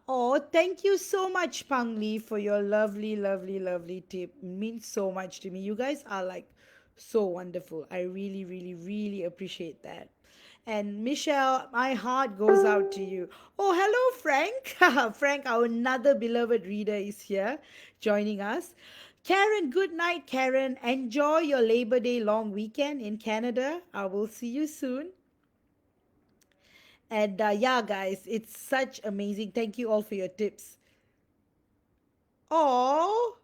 Oh, thank you so much, Pang Li, for your lovely, lovely, lovely tip. It means so much to me. You guys are like so wonderful. I really, really, really appreciate that. And Michelle, my heart goes out to you. Oh, hello, Frank. Frank, our another beloved reader, is here joining us. Karen, good night, Karen. Enjoy your Labor Day long weekend in Canada. I will see you soon. And yeah, guys, it's such amazing. Thank you all for your tips. Oh,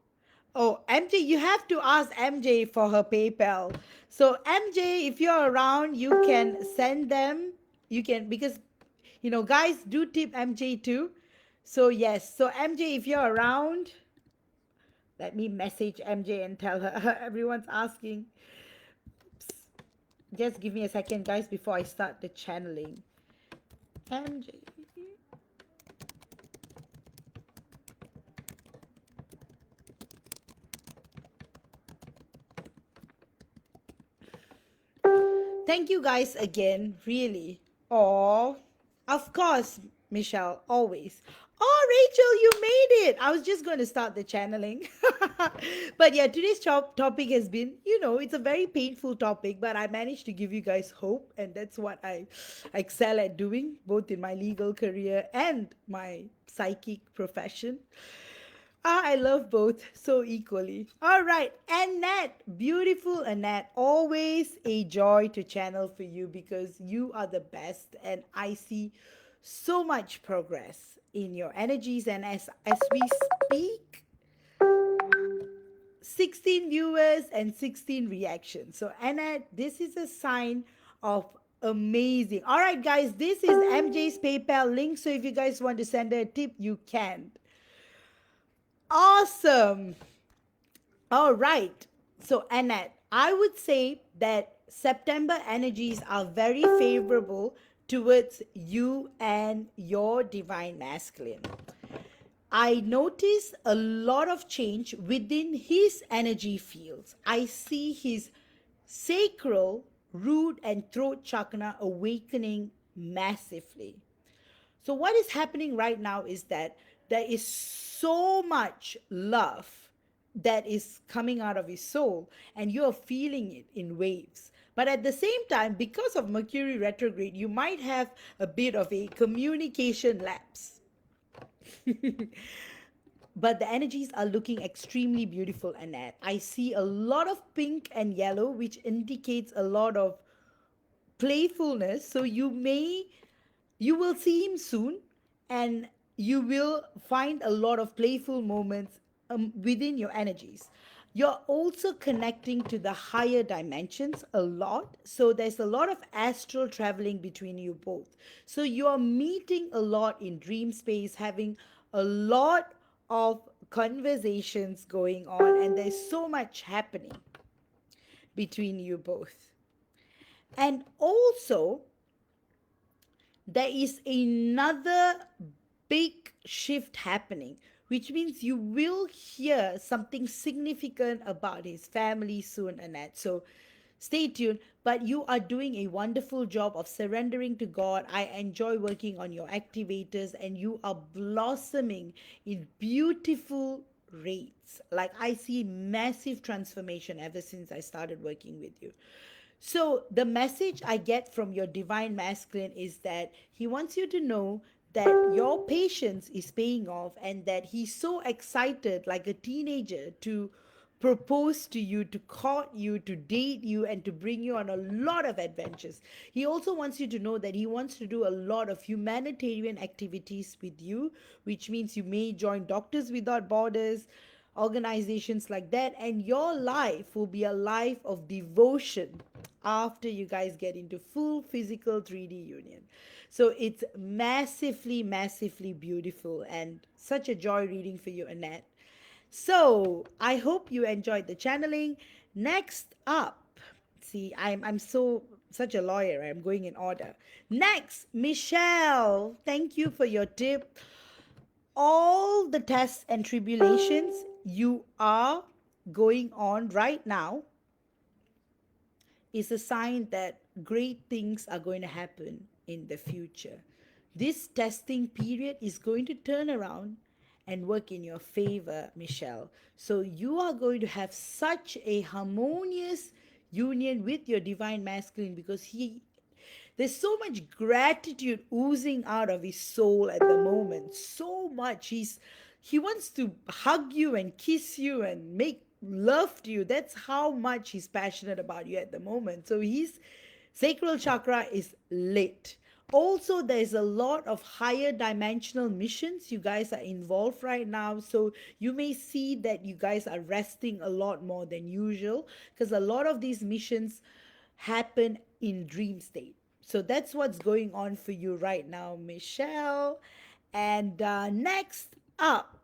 oh, MJ, you have to ask MJ for her PayPal. So MJ, if you're around, you can send them. You can, because guys do tip MJ too. So yes, so MJ, if you're around, let me message MJ and tell her. Everyone's asking. Oops. Just give me a second, guys, before I start the channeling. MJ. Thank you guys again, really. Oh, of course, Michelle, always. Oh, Rachel, you made it. I was just going to start the channeling. But yeah, today's topic has been, it's a very painful topic, but I managed to give you guys hope. And that's what I excel at doing, both in my legal career and my psychic profession. I love both so equally. All right, Annette, beautiful Annette, always a joy to channel for you because you are the best, and I see so much progress in your energies. And as we speak, 16 viewers and 16 reactions. So Annette, this is a sign of amazing. All right, guys, this is MJ's PayPal link. So if you guys want to send her a tip, you can. Awesome. All right. So, Annette, I would say that September energies are very favorable towards you and your divine masculine. I notice a lot of change within his energy fields. I see his sacral, root, and throat chakra awakening massively. So, what is happening right now is that there is so much love that is coming out of his soul, and you're feeling it in waves. But at the same time, because of Mercury retrograde, you might have a bit of a communication lapse. But the energies are looking extremely beautiful, Annette. I see a lot of pink and yellow, which indicates a lot of playfulness. So you will see him soon, and you will find a lot of playful moments within your energies. You're also connecting to the higher dimensions a lot. So there's a lot of astral traveling between you both. So you're meeting a lot in dream space, having a lot of conversations going on, and there's so much happening between you both. And also, there is another big shift happening, which means you will hear something significant about his family soon, Annette. So stay tuned. But you are doing a wonderful job of surrendering to God. I enjoy working on your activators, and you are blossoming in beautiful rates. Like, I see massive transformation ever since I started working with you. So, the message I get from your divine masculine is that he wants you to know that your patience is paying off, and that he's so excited, like a teenager, to propose to you, to court you, to date you, and to bring you on a lot of adventures. He also wants you to know that he wants to do a lot of humanitarian activities with you, which means you may join Doctors Without Borders, organizations like that, and your life will be a life of devotion after you guys get into full physical 3D union. So it's massively, massively beautiful, and such a joy reading for you, Annette. So I hope you enjoyed the channeling. Next up, see, I'm so such a lawyer. I'm going in order. Next, Michelle. Thank you for your tip. All the tests and tribulations you are going on right now is a sign that great things are going to happen in the future. This testing period is going to turn around and work in your favor, Michelle. So you are going to have such a harmonious union with your divine masculine, because there's so much gratitude oozing out of his soul at the moment. So much. He wants to hug you and kiss you and make love to you. That's how much he's passionate about you at the moment. So his sacral chakra is lit. Also, there's a lot of higher dimensional missions you guys are involved right now. So you may see that you guys are resting a lot more than usual, because a lot of these missions happen in dream state. So that's what's going on for you right now, Michelle. And next up,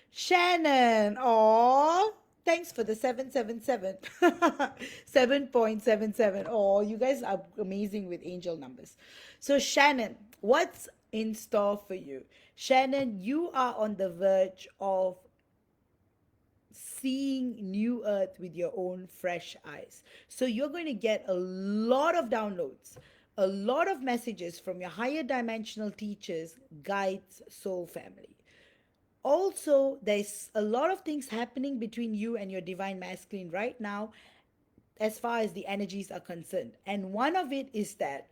Shannon. Oh, thanks for the 777. 7.77. Oh, you guys are amazing with angel numbers. So, Shannon, what's in store for you? Shannon, you are on the verge of seeing new earth with your own fresh eyes. So you're going to get a lot of downloads, a lot of messages from your higher dimensional teachers, guides, soul family. Also, there's a lot of things happening between you and your divine masculine right now, as far as the energies are concerned. And one of it is that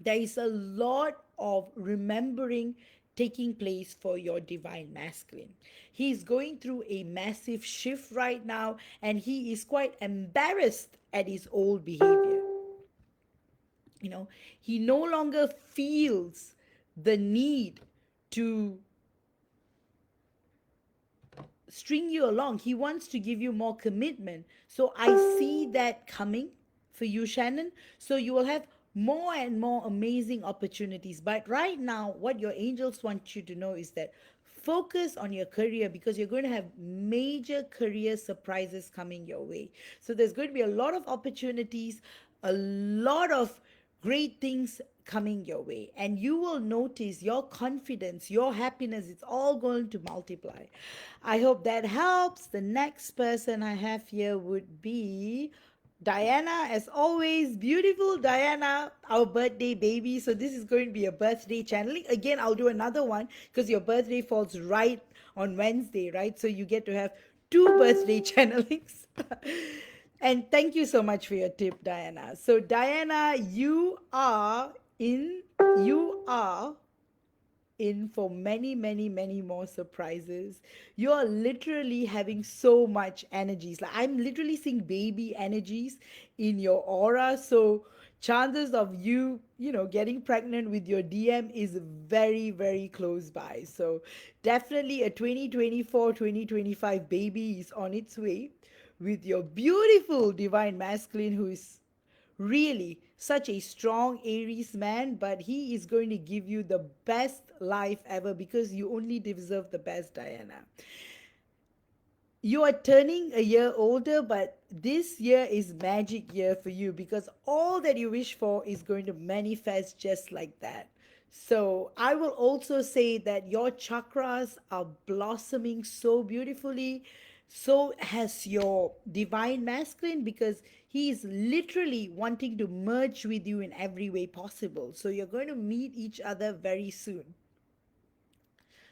there is a lot of remembering taking place for your divine masculine. He's going through a massive shift right now, and he is quite embarrassed at his old behavior. He no longer feels the need to string you along. He wants to give you more commitment. So I see that coming for you, Shannon. So you will have more and more amazing opportunities. But right now, what your angels want you to know is that focus on your career, because you're going to have major career surprises coming your way. So there's going to be a lot of opportunities, a lot of great things coming your way, and you will notice your confidence, your happiness, it's all going to multiply. I hope that helps. The next person I have here would be Diana. As always, beautiful Diana, our birthday baby. So this is going to be a birthday channeling. Again, I'll do another one because your birthday falls right on Wednesday, right? So you get to have two birthday channelings. And thank you so much for your tip, Diana. So Diana, you are in for many, many, many more surprises. You're literally having so much energies. Like, I'm literally seeing baby energies in your aura. So chances of getting pregnant with your DM is very, very close by. So definitely a 2024, 2025 baby is on its way with your beautiful divine masculine, who is really such a strong Aries man, but he is going to give you the best life ever, because you only deserve the best, Diana. you are turning a year older, but this year is magic year for you because all that you wish for is going to manifest just like that. So I will also say that your chakras are blossoming so beautifully. So has your divine masculine because he is literally wanting to merge with you in every way possible. So you're going to meet each other very soon.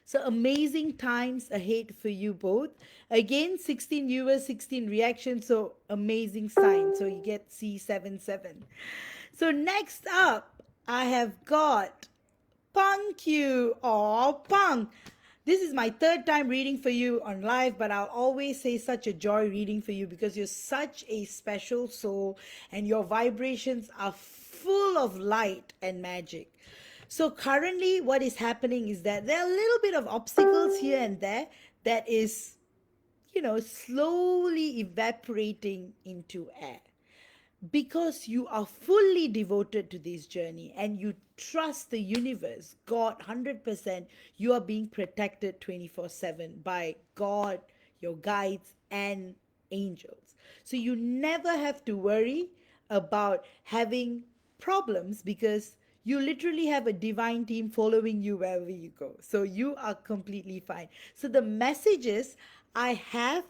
So amazing times ahead for you both. Again, 16 viewers, 16 reactions. So amazing sign. So you get C77. So next up, I have got Punk you. Oh, Punk. This is my third time reading for you on live, but I'll always say such a joy reading for you because you're such a special soul and your vibrations are full of light and magic. So currently what is happening is that there are a little bit of obstacles here and there that is, slowly evaporating into air because you are fully devoted to this journey and you trust the universe, God, 100%, you are being protected 24/7 by God, your guides, and angels. So you never have to worry about having problems because you literally have a divine team following you wherever you go. So you are completely fine. So the messages I have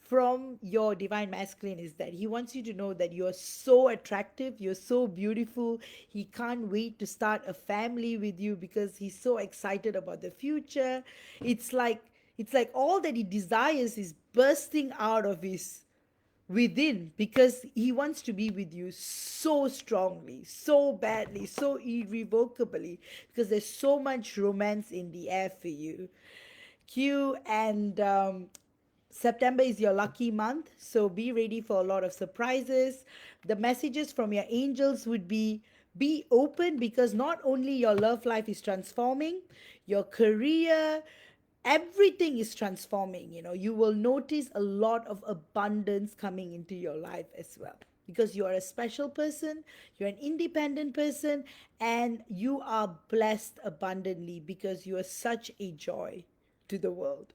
from your divine masculine is that he wants you to know that you're so attractive, you're so beautiful. He can't wait to start a family with you because he's so excited about the future. It's like all that he desires is bursting out of his within because he wants to be with you so strongly, so badly, so irrevocably because there's so much romance in the air for you. Q and September is your lucky month, so be ready for a lot of surprises. The messages from your angels would be open because not only your love life is transforming, your career, everything is transforming. You will notice a lot of abundance coming into your life as well because you are a special person, you're an independent person, and you are blessed abundantly because you are such a joy to the world.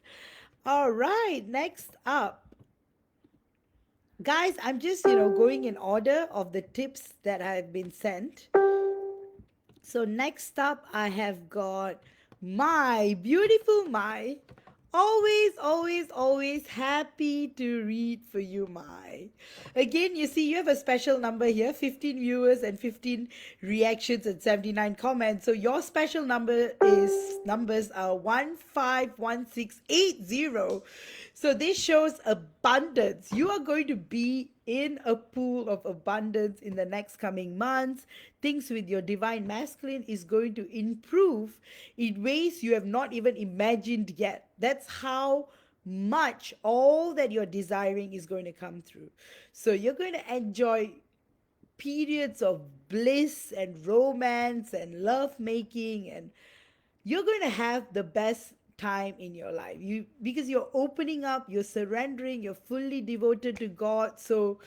All right, next up. Guys, I'm just, going in order of the tips that have been sent. So next up, I have got my beautiful Mai. Always, always, always happy to read for you, Mai. Again, you see, you have a special number here, 15 viewers and 15 reactions and 79 comments. So your special numbers are 151680. So this shows abundance. You are going to be in a pool of abundance in the next coming months. Things with your divine masculine is going to improve in ways you have not even imagined yet. That's how much all that you're desiring is going to come through. So you're going to enjoy periods of bliss and romance and love making, and you're going to have the best time in your life, because you're opening up, you're surrendering, you're fully devoted to God. So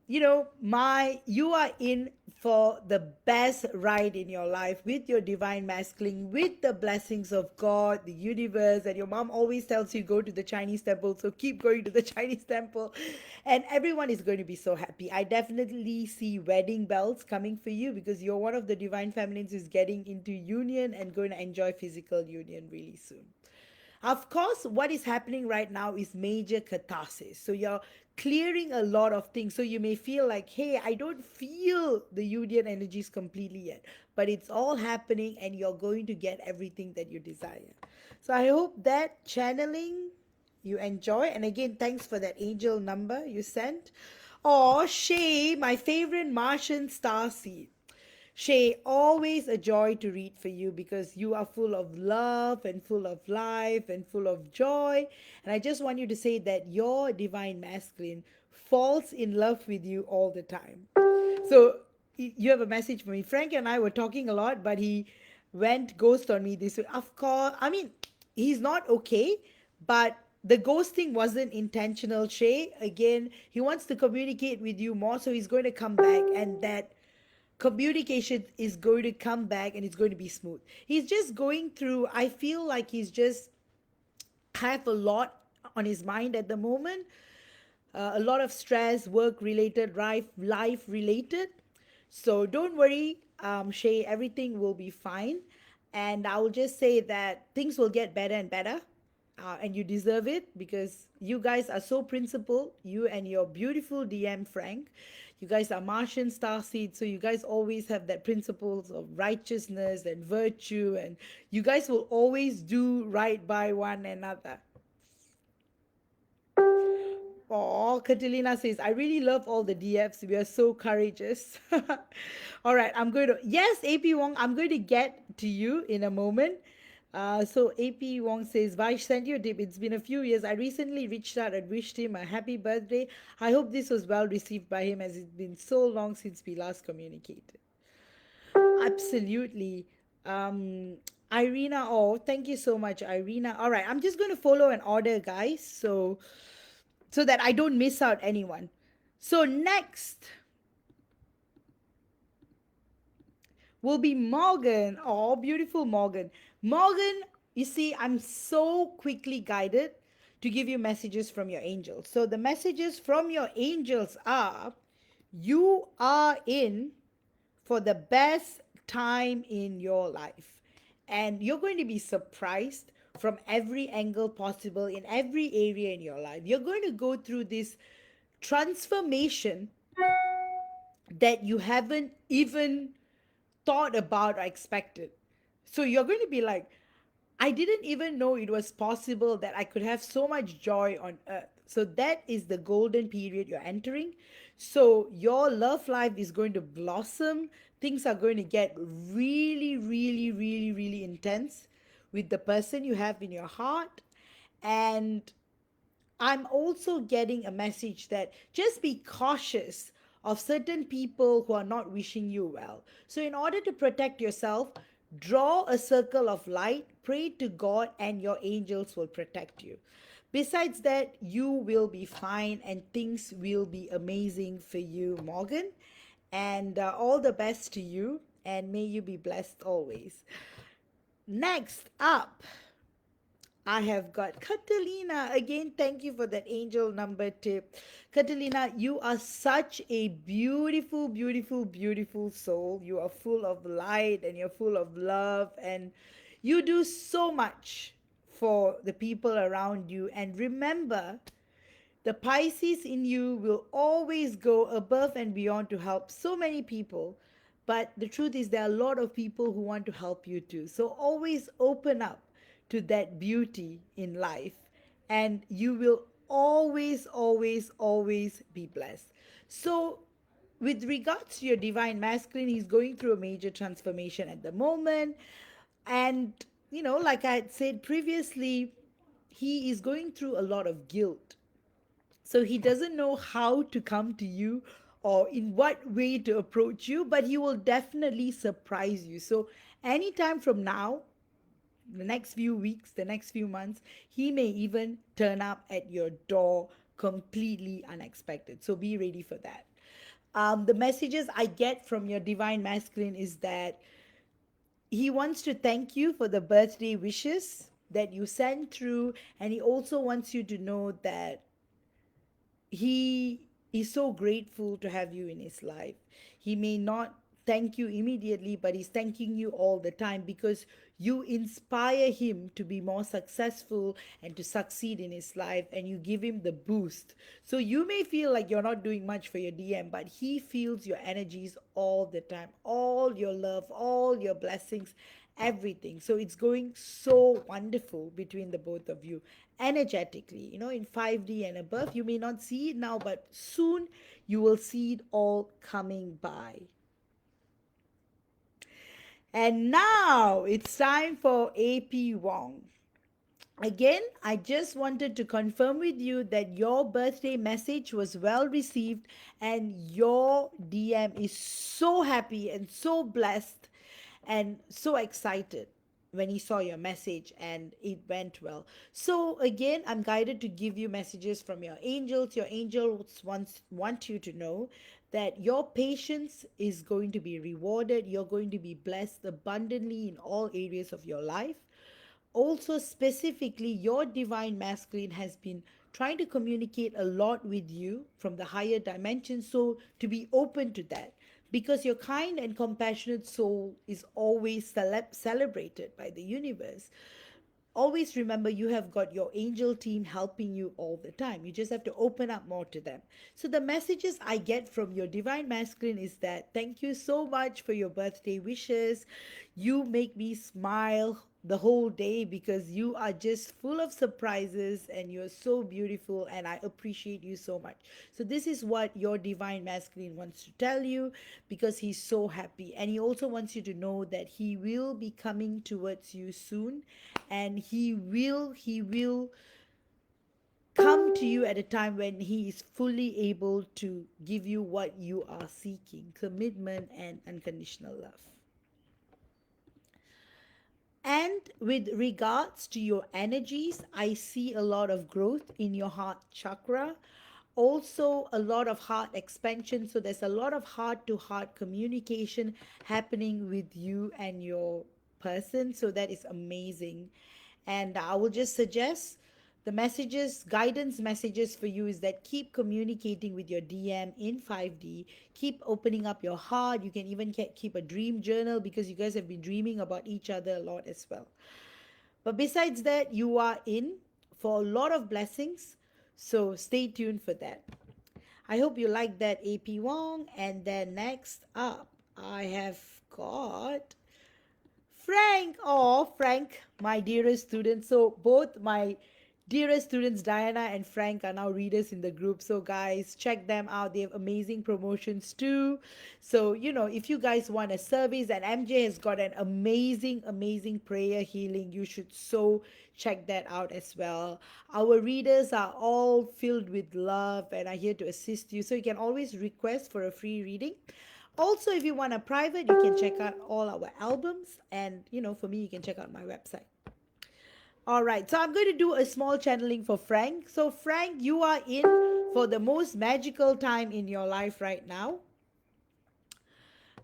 you are in for the best ride in your life with your divine masculine, with the blessings of God, the universe. And your mom always tells you go to the Chinese temple, so keep going to the Chinese temple, and everyone is going to be so happy. I definitely see wedding bells coming for you because you're one of the divine feminines who's getting into union and going to enjoy physical union really soon. Of course, what is happening right now is major catharsis. So you're clearing a lot of things. So you may feel like, hey, I don't feel the union energies completely yet, but it's all happening and you're going to get everything that you desire. So I hope that channeling you enjoy. And again, thanks for that angel number you sent. Oh, Shay, my favorite Martian star seed. Shay, always a joy to read for you because you are full of love and full of life and full of joy. And I just want you to say that your divine masculine falls in love with you all the time. So you have a message for me. Frank and I were talking a lot, but he went ghost on me this week. Of course, I mean, he's not okay, but the ghosting wasn't intentional, Shay. Again, he wants to communicate with you more, so he's going to come back, and that communication is going to come back and it's going to be smooth. He's just going through, I feel like he's just have a lot on his mind at the moment. A lot of stress, work related, life related. So don't worry, Shay, everything will be fine. And I will just say that things will get better and better. And you deserve it because you guys are so principled. You and your beautiful DM, Frank. You guys are Martian star seeds. So you guys always have that principles of righteousness and virtue. And you guys will always do right by one another. Oh, Catalina says, I really love all the DFs. We are so courageous. All right, I'm going to, yes, AP Wong, I'm going to get to you in a moment. So AP Wong says, Vash sent you a tip. It's been a few years. I recently reached out and wished him a happy birthday. I hope this was well received by him as it's been so long since we last communicated. Absolutely. Irina, oh, thank you so much, Irina. All right, I'm just going to follow an order, guys. So that I don't miss out anyone. So next will be Morgan. Oh, beautiful Morgan. Morgan, you see, I'm so quickly guided to give you messages from your angels. So the messages from your angels are you are in for the best time in your life. And you're going to be surprised from every angle possible in every area in your life. You're going to go through this transformation that you haven't even thought about or expected. So you're going to be like, I didn't even know it was possible that I could have so much joy on earth. So that is the golden period you're entering. So your love life is going to blossom. Things are going to get really, really, really, really intense with the person you have in your heart. And I'm also getting a message that just be cautious of certain people who are not wishing you well. So, in order to protect yourself, draw a circle of light, pray to God, and your angels will protect you. Besides that, you will be fine and things will be amazing for you, Morgan. And all the best to you, and may you be blessed always. Next up, I have got Catalina. Again, thank you for that angel number tip. Catalina, you are such a beautiful, beautiful, beautiful soul. You are full of light and you're full of love, and you do so much for the people around you. And remember, the Pisces in you will always go above and beyond to help so many people. But the truth is, there are a lot of people who want to help you too. So always open up to that beauty in life, and you will always, always, always be blessed. So, with regards to your divine masculine, he's going through a major transformation at the moment. And, like I had said previously, he is going through a lot of guilt, so he doesn't know how to come to you or in what way to approach you, but he will definitely surprise you. So, anytime from now, the next few weeks, the next few months, he may even turn up at your door completely unexpected. So, be ready for that. The messages I get from your divine masculine is that he wants to thank you for the birthday wishes that you sent through, and he also wants you to know that he is so grateful to have you in his life. He may not thank you immediately, but he's thanking you all the time because you inspire him to be more successful and to succeed in his life, and you give him the boost. So you may feel like you're not doing much for your DM, but he feels your energies all the time, all your love, all your blessings, everything. So it's going so wonderful between the both of you energetically, in 5D and above. You may not see it now, but soon you will see it all coming by. And now it's time for AP Wong. Again, I just wanted to confirm with you that your birthday message was well received and your DM is so happy and so blessed and so excited when he saw your message and it went well. So again, I'm guided to give you messages from your angels. Your angels want you to know that your patience is going to be rewarded. You're going to be blessed abundantly in all areas of your life. also specifically your divine masculine has been trying to communicate a lot with you from the higher dimension. So to be open to that, because your kind and compassionate soul is always celebrated by the universe. Always remember, you have got your angel team helping you all the time. You just have to open up more to them. So the messages I get from your divine masculine is that thank you so much for your birthday wishes. You make me smile the whole day because you are just full of surprises and you're so beautiful, and I appreciate you so much. So this is what your divine masculine wants to tell you, because he's so happy, and he also wants you to know that he will be coming towards you soon, and he will come to you at a time when he is fully able to give you what you are seeking: commitment and unconditional love. And with regards to your energies, I see a lot of growth in your heart chakra. Also, a lot of heart expansion. So, there's a lot of heart to heart communication happening with you and your person. So, that is amazing. And I will just suggest the messages, guidance messages for you is that keep communicating with your DM in 5D. Keep opening up your heart. You can even keep a dream journal, because you guys have been dreaming about each other a lot as well. But besides that, you are in for a lot of blessings. So stay tuned for that. I hope you like that, AP Wong. And then next up, I have got Frank. Oh, Frank, my dearest student. So both my dearest students, Diana and Frank, are now readers in the group. So guys, check them out. They have amazing promotions too. So, if you guys want a service, and MJ has got an amazing prayer healing, you should so check that out as well. Our readers are all filled with love and are here to assist you. So you can always request for a free reading. Also, if you want a private, you can check out all our albums. And, for me, you can check out my website. All right, so I'm going to do a small channeling for Frank. So, Frank, you are in for the most magical time in your life right now.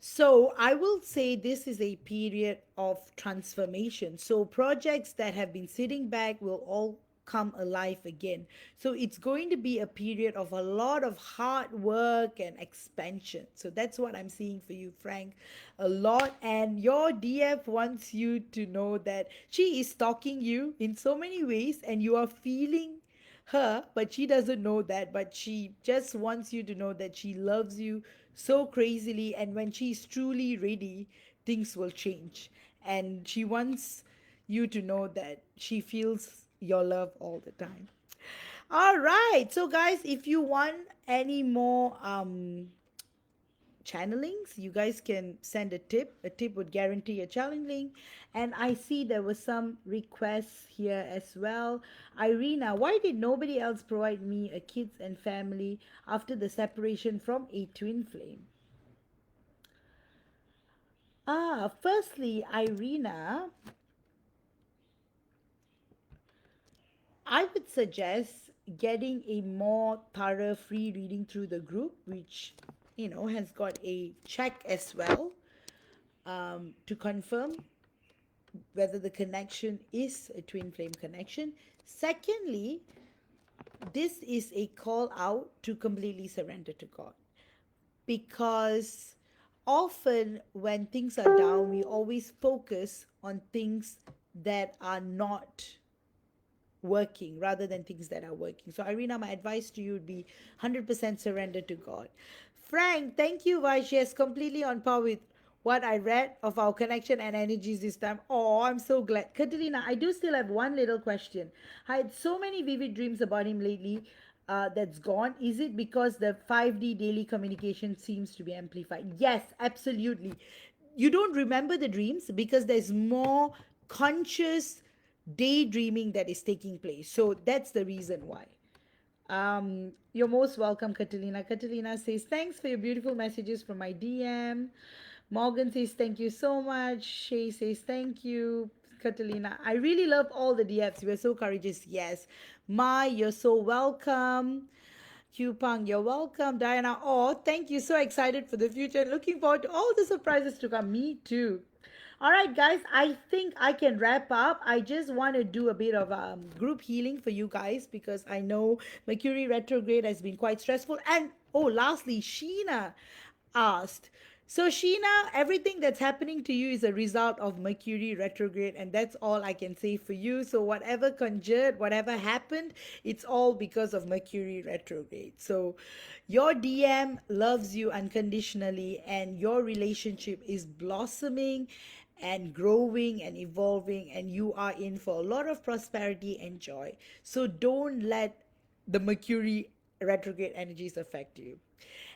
So, I will say this is a period of transformation. So, projects that have been sitting back will all come alive again. So it's going to be a period of a lot of hard work and expansion. So that's what I'm seeing for you, Frank. A lot. And your DF wants you to know that she is stalking you in so many ways, and you are feeling her, but she doesn't know that. But she just wants you to know that she loves you so crazily, and when she's truly ready, things will change. And she wants you to know that she feels your love all the time. All right, so guys, if you want any more channelings, you guys can send a tip. A tip would guarantee a channeling. And I see there were some requests here as well. Irina, why did nobody else provide me a kids and family after the separation from a twin flame? Firstly, Irina, I would suggest getting a more thorough free reading through the group, which, has got a check as well, to confirm whether the connection is a twin flame connection. Secondly, this is a call out to completely surrender to God, because often when things are down, we always focus on things that are not working rather than things that are working. So, Irina, my advice to you would be 100% surrender to God. Frank, thank you, Vash. Yes, completely on par with what I read of our connection and energies this time. Oh, I'm so glad. Katerina, I do still have one little question. I had so many vivid dreams about him lately. That's gone. Is it because the 5D daily communication seems to be amplified? Yes, absolutely. You don't remember the dreams because there's more conscious daydreaming that is taking place. So that's the reason why. You're most welcome, Catalina. Catalina says, thanks for your beautiful messages from my DM. Morgan says, thank you so much. Shay says, thank you, Catalina. I really love all the DFs. You are so courageous. Yes. Mai, you're so welcome. Hugh Pang, you're welcome. Diana, oh, thank you. So excited for the future. Looking forward to all the surprises to come. Me too. All right, guys, I think I can wrap up. I just want to do a bit of group healing for you guys because I know Mercury retrograde has been quite stressful. And oh, lastly, Sheena asked. So, Sheena, everything that's happening to you is a result of Mercury retrograde, and that's all I can say for you. So, whatever conjured, whatever happened, it's all because of Mercury retrograde. So, your DM loves you unconditionally, and your relationship is blossoming and growing and evolving, and you are in for a lot of prosperity and joy. So, don't let the Mercury retrograde energies affect you.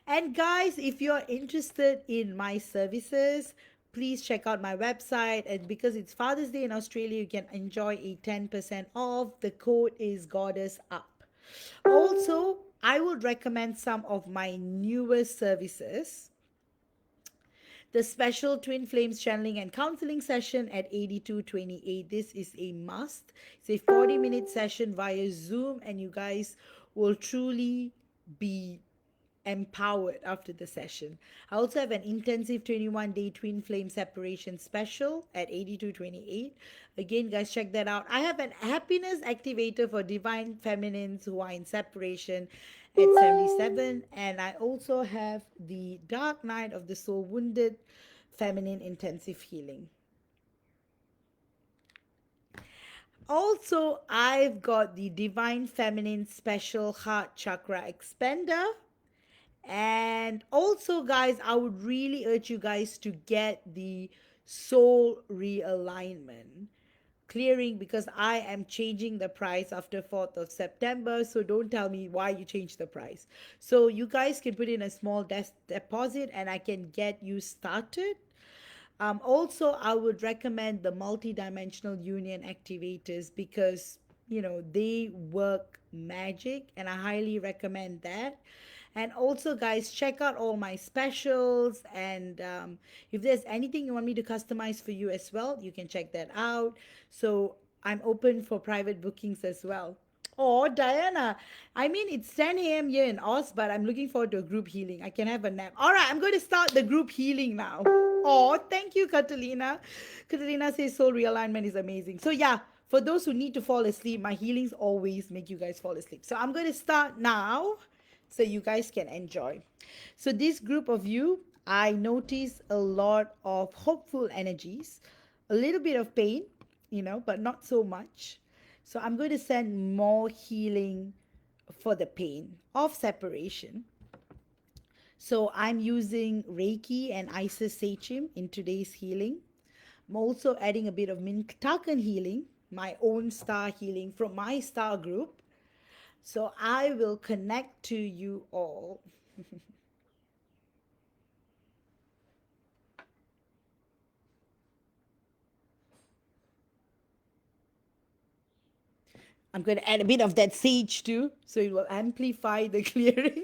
And guys, if you're interested in my services, please check out my website. And because it's Father's Day in Australia, you can enjoy a 10% off. The code is Goddess Up. Also, I would recommend some of my newest services. The special Twin Flames channeling and counseling session at 8228. This is a must. It's a 40-minute session via Zoom, and you guys will truly be empowered after the session. I also have an intensive 21-day twin flame separation special at 8228. Again, guys, check that out. I have an happiness activator for divine feminines who are in separation at 77, and I also have the dark night of the soul wounded feminine intensive healing. Also, I've got the divine feminine special heart chakra expander. And also, guys, I would really urge you guys to get the soul realignment clearing because I am changing the price after 4th of September. So don't tell me why you changed the price. So you guys can put in a small deposit and I can get you started. Also, I would recommend the multidimensional union activators because they work magic, and I highly recommend that. And also, guys, check out all my specials. And if there's anything you want me to customize for you as well, you can check that out. So I'm open for private bookings as well. Oh, Diana, I mean, it's 10 a.m. here in Oz, but I'm looking forward to a group healing. I can have a nap. All right, I'm going to start the group healing now. Oh, thank you, Catalina. Catalina says soul realignment is amazing. So, yeah, for those who need to fall asleep, my healings always make you guys fall asleep. So, I'm going to start now so you guys can enjoy. So, this group of you, I notice a lot of hopeful energies, a little bit of pain, but not so much. So I'm going to send more healing for the pain of separation. So I'm using Reiki and Isis Sechim in today's healing. I'm also adding a bit of Mintakan healing, my own star healing from my star group. So I will connect to you all. I'm going to add a bit of that sage too, so it will amplify the clearing.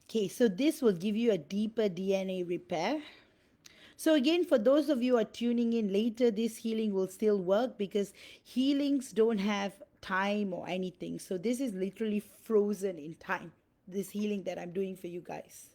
Okay, so this will give you a deeper DNA repair. So again, for those of you who are tuning in later, this healing will still work because healings don't have time or anything. So this is literally frozen in time, this healing that I'm doing for you guys.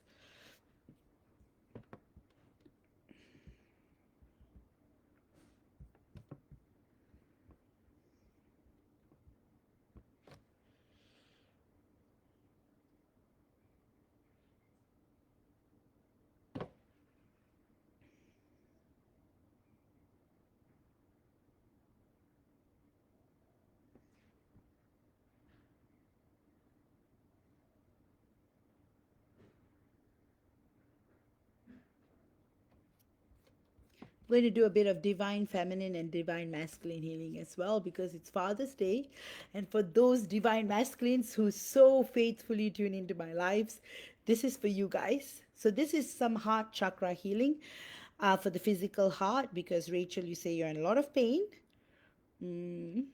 I'm going to do a bit of divine feminine and divine masculine healing as well because it's Father's Day. And for those divine masculines who so faithfully tune into my lives, this is for you guys. So this is some heart chakra healing for the physical heart because Rachel, you say you're in a lot of pain. Mm.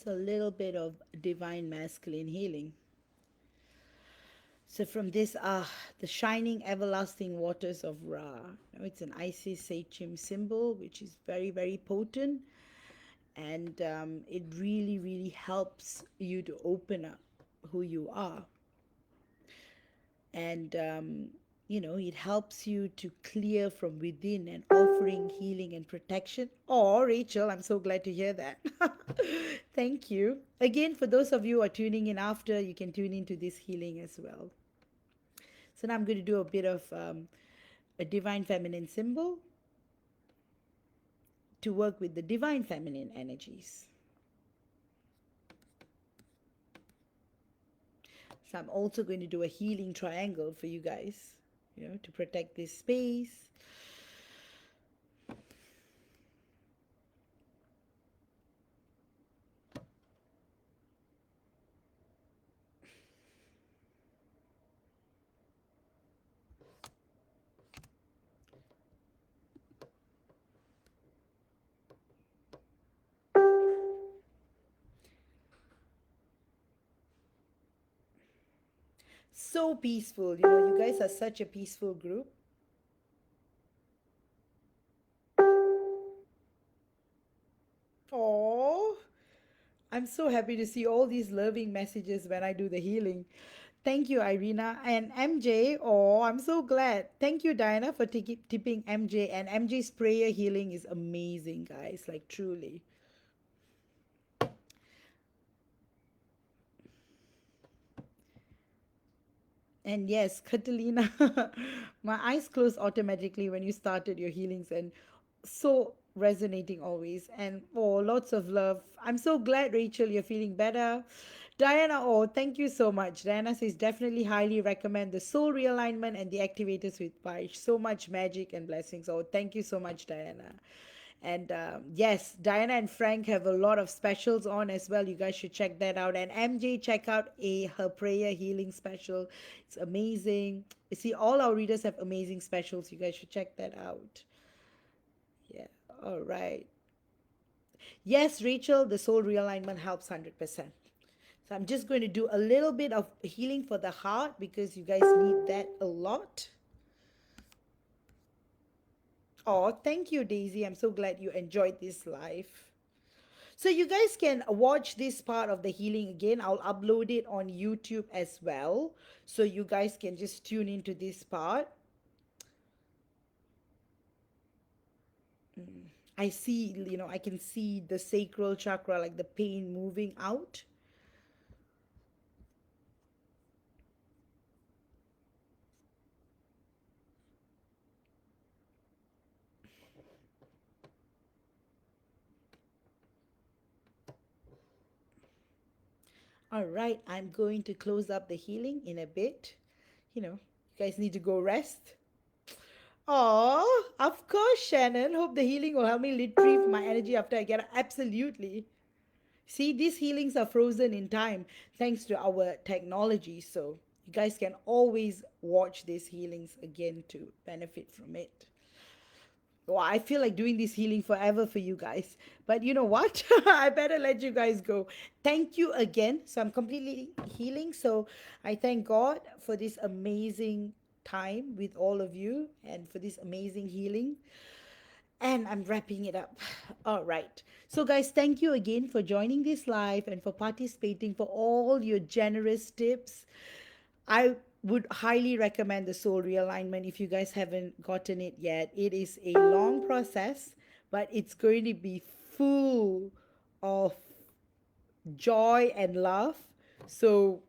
So a little bit of divine masculine healing. So from this the shining everlasting waters of Ra. Now it's an Isis Sachem symbol, which is very, very potent. And it really, really helps you to open up who you are. And it helps you to clear from within and offering healing and protection. Oh, Rachel, I'm so glad to hear that. Thank you again. For those of you who are tuning in after, you can tune into this healing as well. So now I'm going to do a bit of a divine feminine symbol to work with the divine feminine energies. So I'm also going to do a healing triangle for you guys, to protect this space. So peaceful, you guys are such a peaceful group. Oh, I'm so happy to see all these loving messages when I do the healing. Thank you, Irina. And MJ, oh, I'm so glad. Thank you, Diana, for tipping MJ. And MJ's prayer healing is amazing, guys, like truly. And yes, Catalina, my eyes closed automatically when you started your healings, and so resonating always. And oh, lots of love. I'm so glad, Rachel, you're feeling better. Diana, oh, thank you so much. Diana says definitely highly recommend the soul realignment and the activators with Paish. So much magic and blessings. Oh, thank you so much, Diana. And yes, Diana and Frank have a lot of specials on as well. You guys should check that out. And MJ, check out her prayer healing special. It's amazing. You see, all our readers have amazing specials. You guys should check that out. Yeah. All right. Yes, Rachel, the soul realignment helps 100%. So I'm just going to do a little bit of healing for the heart because you guys need that a lot. Oh, thank you, Daisy. I'm so glad you enjoyed this live. So you guys can watch this part of the healing again. I'll upload it on YouTube as well. So you guys can just tune into this part. I see, I can see the sacral chakra, like the pain moving out. All right, I'm going to close up the healing in a bit. You guys need to go rest. Oh, of course, Shannon. Hope the healing will help me retrieve my energy after I get it. Absolutely. See, these healings are frozen in time thanks to our technology. So you guys can always watch these healings again to benefit from it. Well, I feel like doing this healing forever for you guys. But you know what? I better let you guys go. Thank you again. So I'm completely healing. So I thank God for this amazing time with all of you and for this amazing healing. And I'm wrapping it up. All right. So, guys, thank you again for joining this live and for participating, for all your generous tips. I would highly recommend the soul realignment if you guys haven't gotten it yet. It is a long process, but it's going to be full of joy and love. So,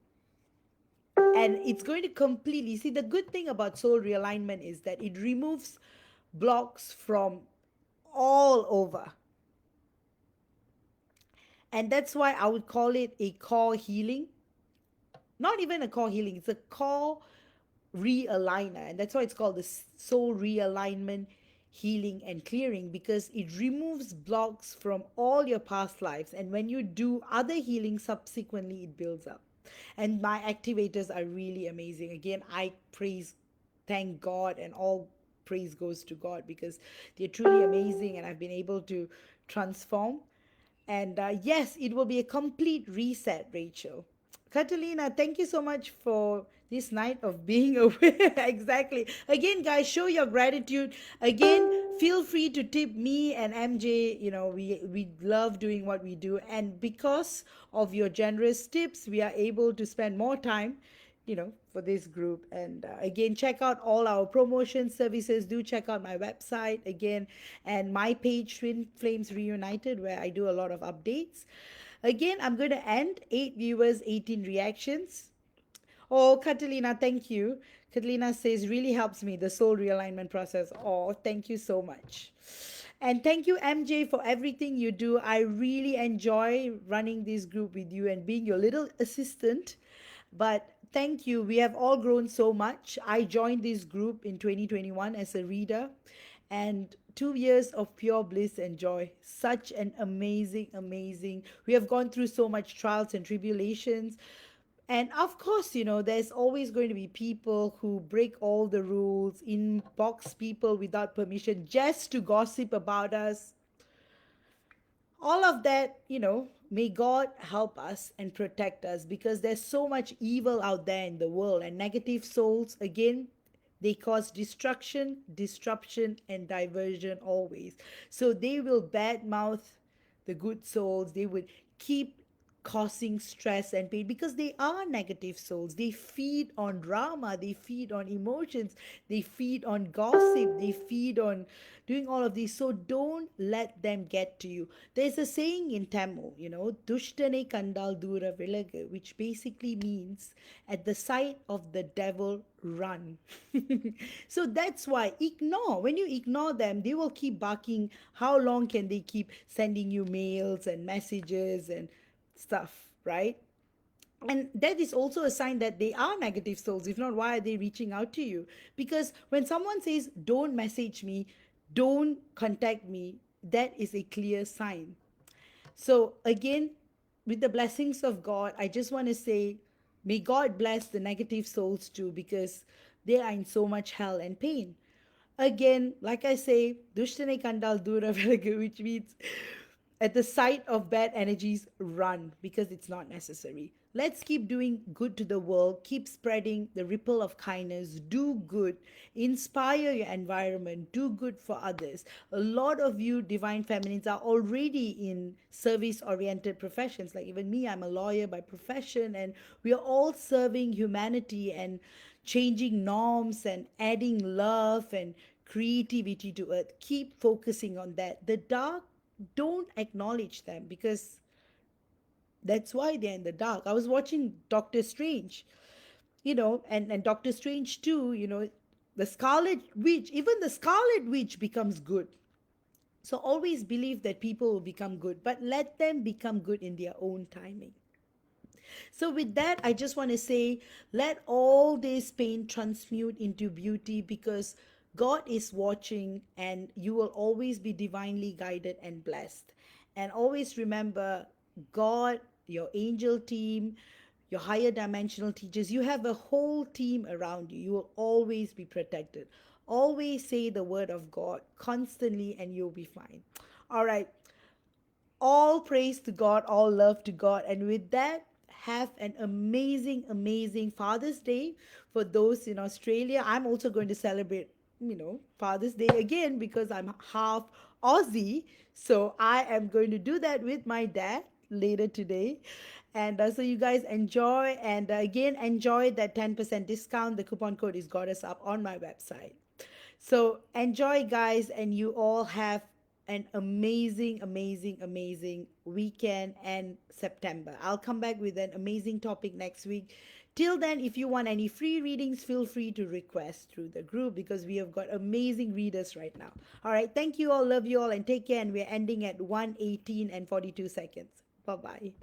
and it's going to completely see, the good thing about soul realignment is that it removes blocks from all over. And that's why I would call it a core healing. Not even a core healing, it's a core realigner. And that's why it's called the soul realignment healing and clearing, because it removes blocks from all your past lives. And when you do other healing subsequently, it builds up. And my activators are really amazing. Again, I thank God, and all praise goes to God because they're truly amazing, and I've been able to transform And yes, it will be a complete reset, Rachel. Catalina, thank you so much for this night of being away. Exactly. Again, guys, show your gratitude. Again, feel free to tip me and MJ. You know, we love doing what we do. And because of your generous tips, we are able to spend more time, for this group. And again, check out all our promotion services. Do check out my website again and my page, Twin Flames Reunited, where I do a lot of updates. Again, I'm going to end 8 viewers, 18 reactions. Oh, Catalina, thank you. Catalina says, really helps me, the soul realignment process. Oh, thank you so much. And thank you, MJ, for everything you do. I really enjoy running this group with you and being your little assistant. But thank you. We have all grown so much. I joined this group in 2021 as a reader, and 2 years of pure bliss and joy. Such an amazing, amazing. We have gone through so much trials and tribulations. And of course, there's always going to be people who break all the rules, inbox people without permission just to gossip about us. All of that, may God help us and protect us, because there's so much evil out there in the world, and negative souls, again, they cause destruction, disruption, and diversion always. So they will badmouth the good souls. They would keep causing stress and pain because they are negative souls. They feed on drama, they feed on emotions, they feed on gossip, they feed on doing all of these. So don't let them get to you. There's a saying in Tamil, Dushtane Kandal Dura Vilaga, which basically means at the sight of the devil, run. So that's why ignore. When you ignore them, they will keep barking. How long can they keep sending you mails and messages and stuff, right? And that is also a sign that they are negative souls. If not, why are they reaching out to you? Because when someone says, don't message me, don't contact me, that is a clear sign. So, again, with the blessings of God, I just want to say, may God bless the negative souls too, because they are in so much hell and pain. Again, like I say, Dushtane Kandal Dura Velaga, which means at the sight of bad energies, run, because it's not necessary. Let's keep doing good to the world, keep spreading the ripple of kindness, do good, inspire your environment, do good for others. A lot of you divine feminines are already in service oriented professions. Like even me, I'm a lawyer by profession, and we are all serving humanity and changing norms and adding love and creativity to earth. Keep focusing on that. The dark, don't acknowledge them, because that's why they're in the dark. I was watching Doctor Strange, and Doctor Strange too, the Scarlet Witch, even the Scarlet Witch becomes good. So always believe that people will become good, but let them become good in their own timing. So, with that, I just want to say, let all this pain transmute into beauty, because God is watching and you will always be divinely guided and blessed. And always remember, God, your angel team, your higher dimensional teachers, you have a whole team around you. You will always be protected. Always say the word of God constantly and you'll be fine. All right. All praise to God, all love to God. And with that, have an amazing, amazing Father's Day for those in Australia. I'm also going to celebrate, Father's Day again, because I'm half Aussie. So I am going to do that with my dad later today. And so you guys enjoy. And again, enjoy that 10% discount. The coupon code is Goddess Up on my website. So enjoy, guys, and you all have an amazing, amazing, amazing weekend and September. I'll come back with an amazing topic next week. Till then, if you want any free readings, feel free to request through the group, because we have got amazing readers right now. All right, thank you all, love you all, and take care. And we're ending at 1:18 and 42 seconds. Bye bye.